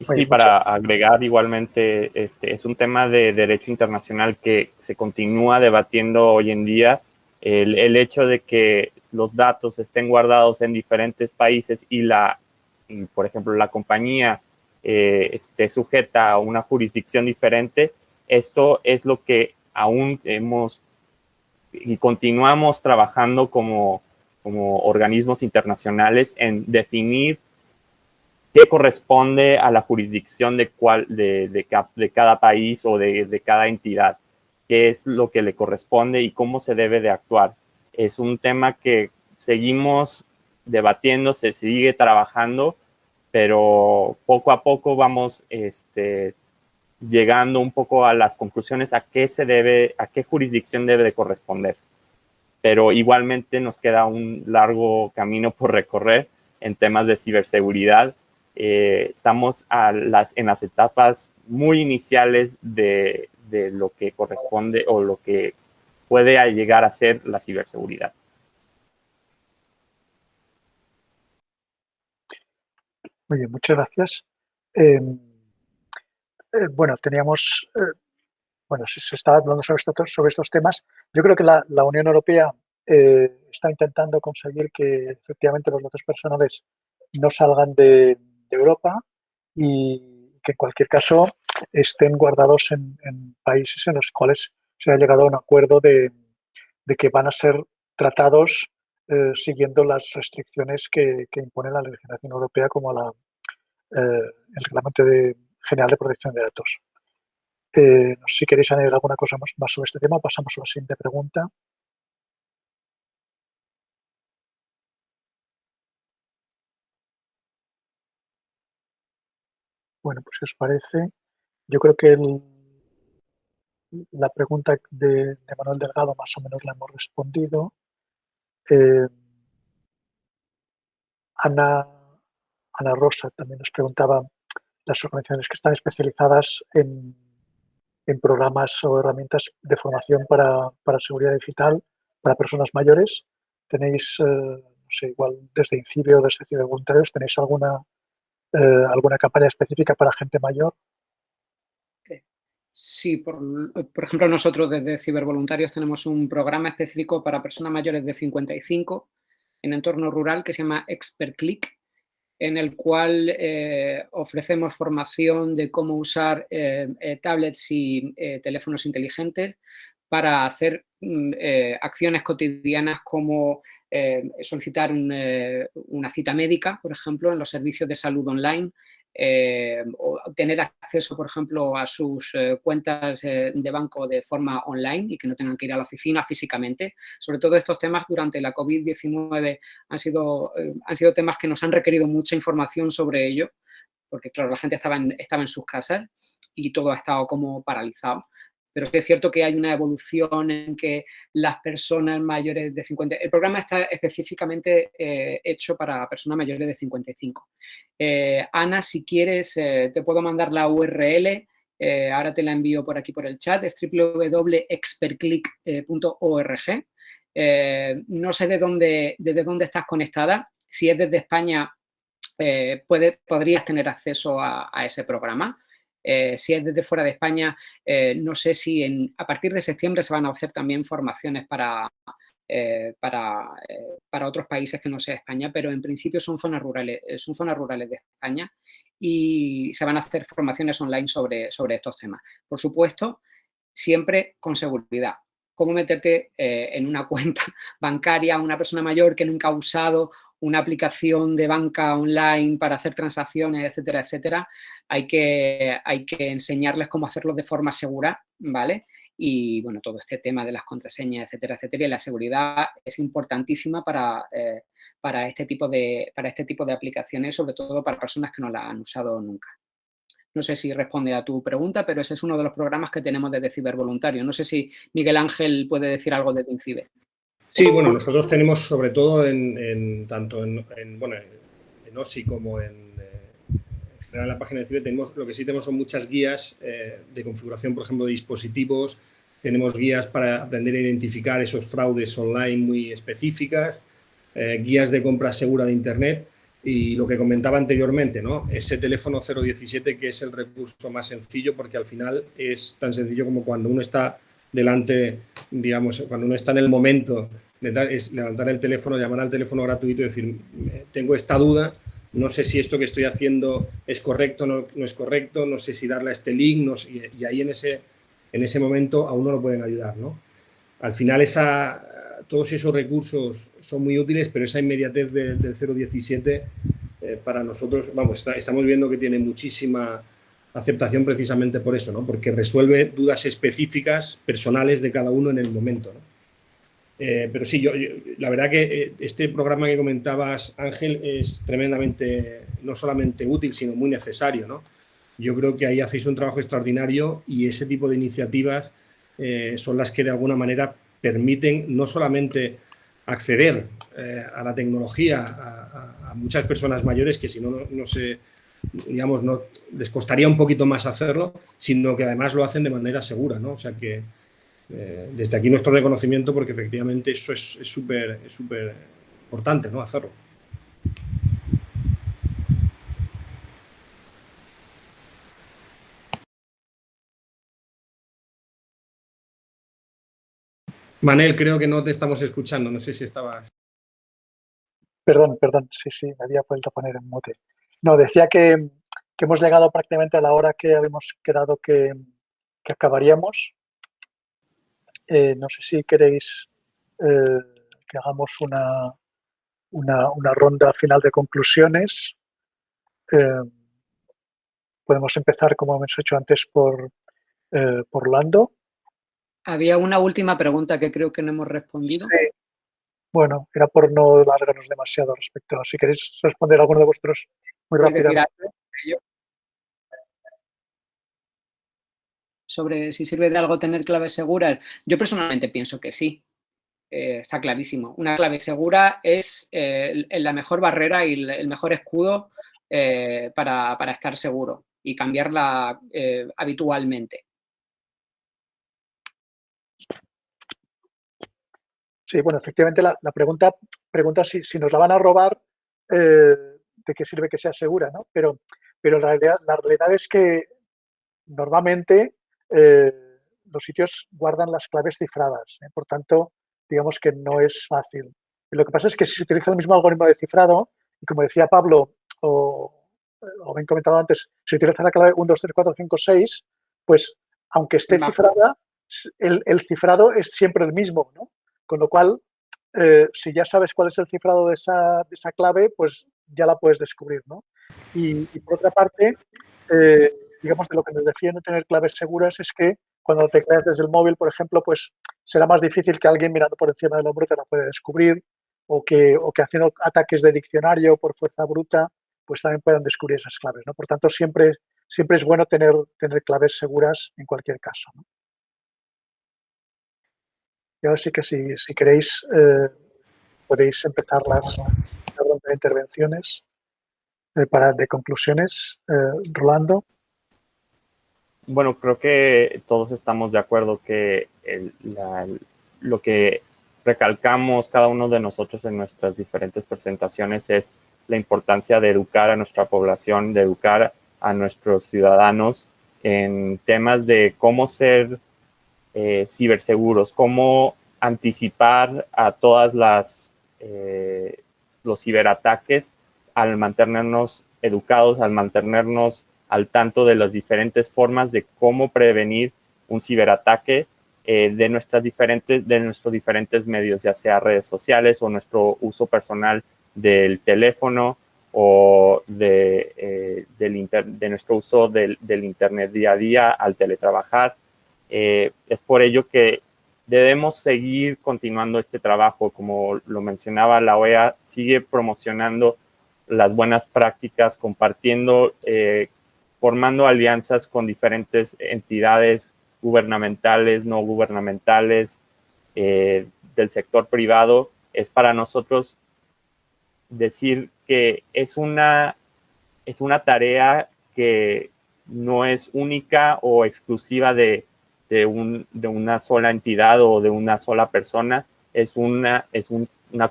Sí, para agregar igualmente, es un tema de derecho internacional que se continúa debatiendo hoy en día. El hecho de que los datos estén guardados en diferentes países y por ejemplo, la compañía esté sujeta a una jurisdicción diferente, esto es lo que aún y continuamos trabajando como organismos internacionales en definir qué corresponde a la jurisdicción de cada país o de cada entidad, qué es lo que le corresponde y cómo se debe de actuar. Es un tema que seguimos debatiendo, se sigue trabajando, pero poco a poco vamos llegando un poco a las conclusiones a qué jurisdicción debe de corresponder. Pero igualmente nos queda un largo camino por recorrer en temas de ciberseguridad. Estamos en las etapas muy iniciales de lo que corresponde o lo que puede llegar a ser la ciberseguridad. Muy bien, muchas gracias. Bueno, teníamos, se estaba hablando sobre estos temas. Yo creo que la Unión Europea está intentando conseguir que efectivamente los datos personales no salgan de Europa y que en cualquier caso estén guardados en países en los cuales se ha llegado a un acuerdo de que van a ser tratados siguiendo las restricciones que impone la legislación europea como el Reglamento General de Protección de Datos. No sé si queréis añadir alguna cosa más sobre este tema. Pasamos a la siguiente pregunta. Bueno, pues si os parece, yo creo que la pregunta de Manuel Delgado más o menos la hemos respondido. Ana Rosa también nos preguntaba las organizaciones que están especializadas en programas o herramientas de formación para seguridad digital para personas mayores. ¿Tenéis no sé, igual desde INCIBE o desde Cibervoluntarios, ¿tenéis alguna campaña específica para gente mayor? Sí, por ejemplo, nosotros desde Cibervoluntarios tenemos un programa específico para personas mayores de 55 en entorno rural que se llama ExpertClick, en el cual ofrecemos formación de cómo usar tablets y teléfonos inteligentes para hacer acciones cotidianas como solicitar una cita médica, por ejemplo, en los servicios de salud online, o tener acceso, por ejemplo, a sus cuentas de banco de forma online y que no tengan que ir a la oficina físicamente. Sobre todo estos temas durante la COVID-19 han sido temas que nos han requerido mucha información sobre ello, porque claro, la gente estaba en sus casas y todo ha estado como paralizado. Pero sí es cierto que hay una evolución en que las personas mayores de 50... El programa está específicamente hecho para personas mayores de 55. Ana, si quieres, te puedo mandar la URL. Ahora te la envío por aquí por el chat. Es www.expertclick.org. No sé desde dónde estás conectada. Si es desde España, podrías tener acceso a ese programa. Si es desde fuera de España, no sé si a partir de septiembre se van a hacer también formaciones para otros países que no sea España, pero en principio son zonas rurales de España y se van a hacer formaciones online sobre estos temas. Por supuesto, siempre con seguridad. Cómo meterte en una cuenta bancaria, una persona mayor que nunca ha usado una aplicación de banca online para hacer transacciones, etcétera, etcétera. Hay que enseñarles cómo hacerlo de forma segura, ¿vale? Y, bueno, todo este tema de las contraseñas, etcétera, etcétera, y la seguridad es importantísima para este tipo de aplicaciones, sobre todo para personas que no la han usado nunca. No sé si responde a tu pregunta, pero ese es uno de los programas que tenemos desde Cibervoluntario. No sé si Miguel Ángel puede decir algo desde INCIBE. Sí, bueno, nosotros tenemos sobre todo tanto en OSI como en general en la página de INCIBE, lo que sí tenemos son muchas guías de configuración, por ejemplo, de dispositivos. Tenemos guías para aprender a identificar esos fraudes online muy específicas, guías de compra segura de Internet. Y lo que comentaba anteriormente, ¿no? Ese teléfono 017 que es el recurso más sencillo, porque al final es tan sencillo como cuando uno está delante, digamos, cuando uno está en el momento es levantar el teléfono, llamar al teléfono gratuito y decir, tengo esta duda, no sé si esto que estoy haciendo es correcto, no es correcto, no sé si darle a este link, y ahí en ese momento a uno lo pueden ayudar, ¿no? Al final todos esos recursos son muy útiles, pero esa inmediatez del 017 para nosotros, vamos, estamos viendo que tiene muchísima aceptación precisamente por eso, ¿no? Porque resuelve dudas específicas, personales de cada uno en el momento, ¿no? Pero sí, la verdad que este programa que comentabas, Ángel, es tremendamente, no solamente útil, sino muy necesario, ¿no? Yo creo que ahí hacéis un trabajo extraordinario y ese tipo de iniciativas son las que de alguna manera permiten no solamente acceder a la tecnología a muchas personas mayores que si no les costaría un poquito más hacerlo, sino que además lo hacen de manera segura, ¿no? O sea que desde aquí nuestro reconocimiento, porque efectivamente eso es súper importante, ¿no? Hacerlo. Manel, creo que no te estamos escuchando, no sé si estabas... Perdón, sí, me había vuelto a poner en mute. No, decía que hemos llegado prácticamente a la hora que habíamos quedado que acabaríamos. No sé si queréis que hagamos una ronda final de conclusiones. Podemos empezar, como hemos hecho antes, por Orlando. Había una última pregunta que creo que no hemos respondido. Sí. Bueno, era por no alargarnos demasiado respecto. Si queréis responder a alguno de vosotros muy rápidamente. Sobre si sirve de algo tener claves seguras. Yo personalmente pienso que sí. Está clarísimo. Una clave segura es la mejor barrera y el mejor escudo para estar seguro y cambiarla habitualmente. Sí, bueno, efectivamente la pregunta si nos la van a robar, ¿de qué sirve que sea segura, ¿no? Pero la realidad es que normalmente los sitios guardan las claves cifradas, ¿eh? Por tanto, digamos que no es fácil. Y lo que pasa es que si se utiliza el mismo algoritmo de cifrado, y como decía Pablo, o bien comentado antes, si utiliza la clave 1, 2, 3, 4, 5, 6, pues aunque esté cifrada, el cifrado es siempre el mismo, ¿no? Con lo cual, si ya sabes cuál es el cifrado de esa clave, pues ya la puedes descubrir, ¿no? Y por otra parte, digamos, de lo que nos defiende tener claves seguras es que cuando te creas desde el móvil, por ejemplo, pues será más difícil que alguien mirando por encima del hombro te la pueda descubrir o que haciendo ataques de diccionario por fuerza bruta, pues también puedan descubrir esas claves, ¿no? Por tanto, siempre es bueno tener claves seguras en cualquier caso, ¿no? Y ahora sí que si queréis podéis empezar la ronda de intervenciones de conclusiones. Rolando. Bueno, creo que todos estamos de acuerdo que lo que recalcamos cada uno de nosotros en nuestras diferentes presentaciones es la importancia de educar a nuestra población, de educar a nuestros ciudadanos en temas de cómo ser ciberseguros, cómo anticipar a todas los ciberataques al mantenernos educados, al mantenernos al tanto de las diferentes formas de cómo prevenir un ciberataque de nuestros diferentes medios, ya sea redes sociales o nuestro uso personal del teléfono o de nuestro uso del Internet día a día al teletrabajar. Es por ello que debemos seguir continuando este trabajo. Como lo mencionaba, la OEA sigue promocionando las buenas prácticas, compartiendo, formando alianzas con diferentes entidades gubernamentales, no gubernamentales, del sector privado. Es para nosotros decir que es una tarea que no es única o exclusiva de una sola entidad o de una sola persona, es una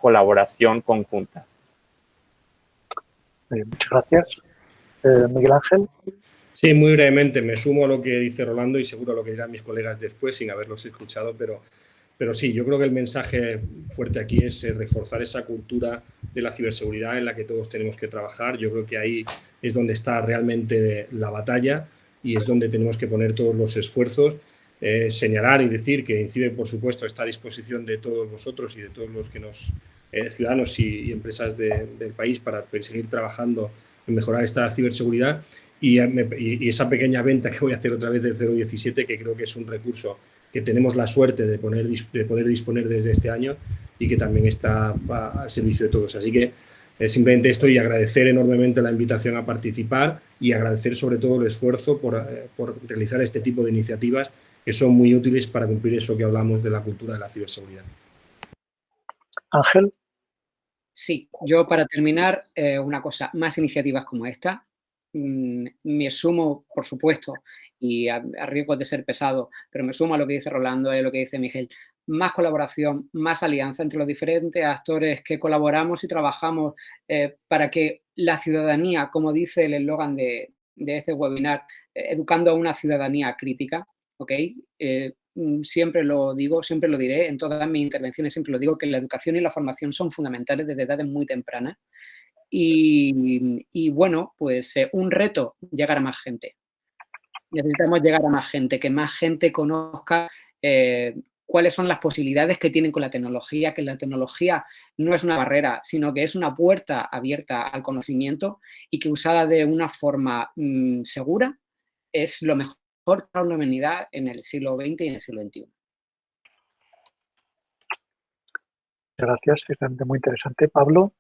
colaboración conjunta. Muchas gracias. Miguel Ángel. Sí, muy brevemente, me sumo a lo que dice Rolando y seguro a lo que dirán mis colegas después sin haberlos escuchado, pero sí, yo creo que el mensaje fuerte aquí es reforzar esa cultura de la ciberseguridad en la que todos tenemos que trabajar. Yo creo que ahí es donde está realmente la batalla y es donde tenemos que poner todos los esfuerzos. Señalar y decir que INCIBE, por supuesto, está a disposición de todos vosotros y de todos los que ciudadanos y empresas del país para seguir trabajando en mejorar esta ciberseguridad y esa pequeña venta que voy a hacer otra vez del 017, que creo que es un recurso que tenemos la suerte de poder disponer desde este año y que también está al servicio de todos. Así que simplemente esto y agradecer enormemente la invitación a participar y agradecer sobre todo el esfuerzo por realizar este tipo de iniciativas que son muy útiles para cumplir eso que hablamos de la cultura de la ciberseguridad. Ángel. Sí, yo para terminar, una cosa, más iniciativas como esta. Me sumo, por supuesto, y a riesgo de ser pesado, pero me sumo a lo que dice Rolando y a lo que dice Miguel. Más colaboración, más alianza entre los diferentes actores que colaboramos y trabajamos para que la ciudadanía, como dice el eslogan de este webinar, educando a una ciudadanía crítica, ¿ok? Siempre lo digo, siempre lo diré, en todas mis intervenciones siempre lo digo, que la educación y la formación son fundamentales desde edades muy tempranas. Y bueno, pues un reto, llegar a más gente. Necesitamos llegar a más gente, que más gente conozca cuáles son las posibilidades que tienen con la tecnología, que la tecnología no es una barrera, sino que es una puerta abierta al conocimiento y que usada de una forma segura es lo mejor para la humanidad en el siglo XX y en el siglo XXI. Gracias, ciertamente muy interesante. Pablo.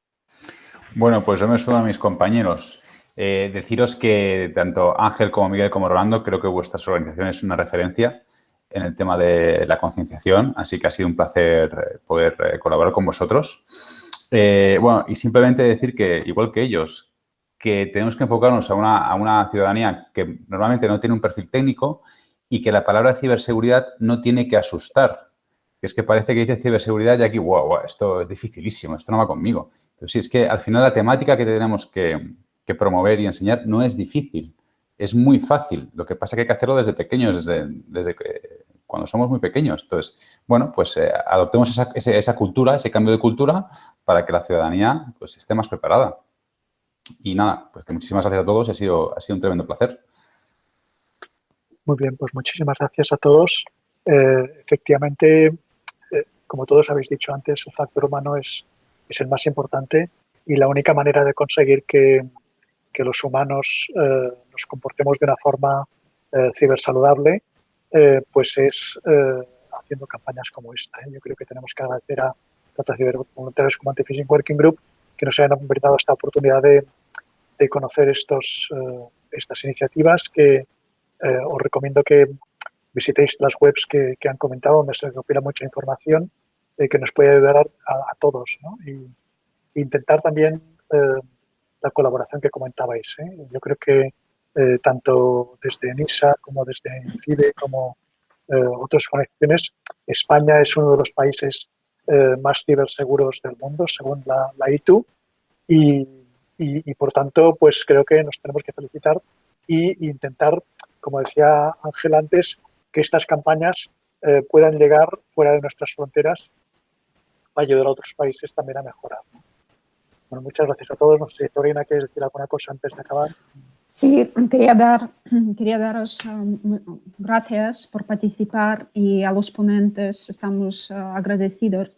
Bueno, pues yo me sumo a mis compañeros. Deciros que tanto Ángel como Miguel como Rolando, creo que vuestras organizaciones son una referencia en el tema de la concienciación, así que ha sido un placer poder colaborar con vosotros. Bueno, y simplemente decir que, igual que ellos, que tenemos que enfocarnos a una ciudadanía que normalmente no tiene un perfil técnico y que la palabra ciberseguridad no tiene que asustar. que es que parece que dice ciberseguridad y aquí, wow, esto es dificilísimo, esto no va conmigo. Pero sí, es que al final la temática que tenemos que promover y enseñar no es difícil, es muy fácil. Lo que pasa es que hay que hacerlo desde pequeños, desde cuando somos muy pequeños. Entonces, bueno, pues adoptemos esa cultura, ese cambio de cultura para que la ciudadanía pues esté más preparada. Y nada, pues que muchísimas gracias a todos, ha sido un tremendo placer. Muy bien, pues muchísimas gracias a todos. Efectivamente, como todos habéis dicho antes, el factor humano es el más importante y la única manera de conseguir que los humanos nos comportemos de una forma cibersaludable, pues es haciendo campañas como esta. Yo creo que tenemos que agradecer a tanto a cibervoluntarios como Anti-Phishing Working Group que nos hayan brindado esta oportunidad de conocer estas iniciativas que os recomiendo que visitéis las webs que han comentado, donde se recopila mucha información que nos puede ayudar a todos, ¿no? Y intentar también la colaboración que comentabais. Yo creo que tanto desde NISA como desde CIDE como otras organizaciones, España es uno de los países más ciberseguros del mundo, según la ITU, y por tanto, pues creo que nos tenemos que felicitar e intentar, como decía Ángel antes, que estas campañas puedan llegar fuera de nuestras fronteras para ayudar a otros países también a mejorar. Bueno, muchas gracias a todos. No sé si Torina quieres decir alguna cosa antes de acabar. Sí, quería daros gracias por participar y a los ponentes estamos agradecidos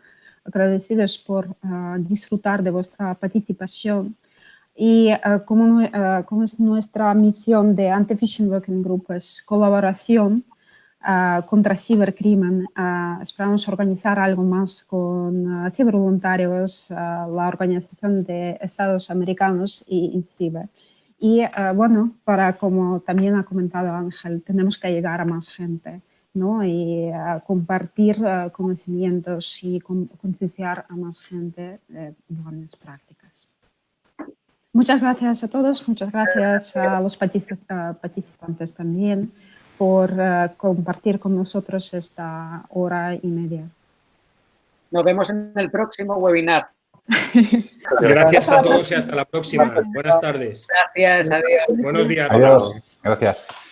por disfrutar de vuestra participación. Y como es nuestra misión de Anti-Phishing Working Group, es colaboración contra cibercrimen, esperamos organizar algo más con cibervoluntarios, la Organización de Estados Americanos y CIBE. Y bueno, como también ha comentado Ángel, tenemos que llegar a más gente, ¿no? Y compartir conocimientos y concienciar a más gente de buenas prácticas. Muchas gracias a todos, muchas gracias a los participantes también por compartir con nosotros esta hora y media. Nos vemos en el próximo webinar. Gracias a todos y hasta la próxima. Buenas tardes. Gracias, adiós. Buenos días. Adiós. Gracias.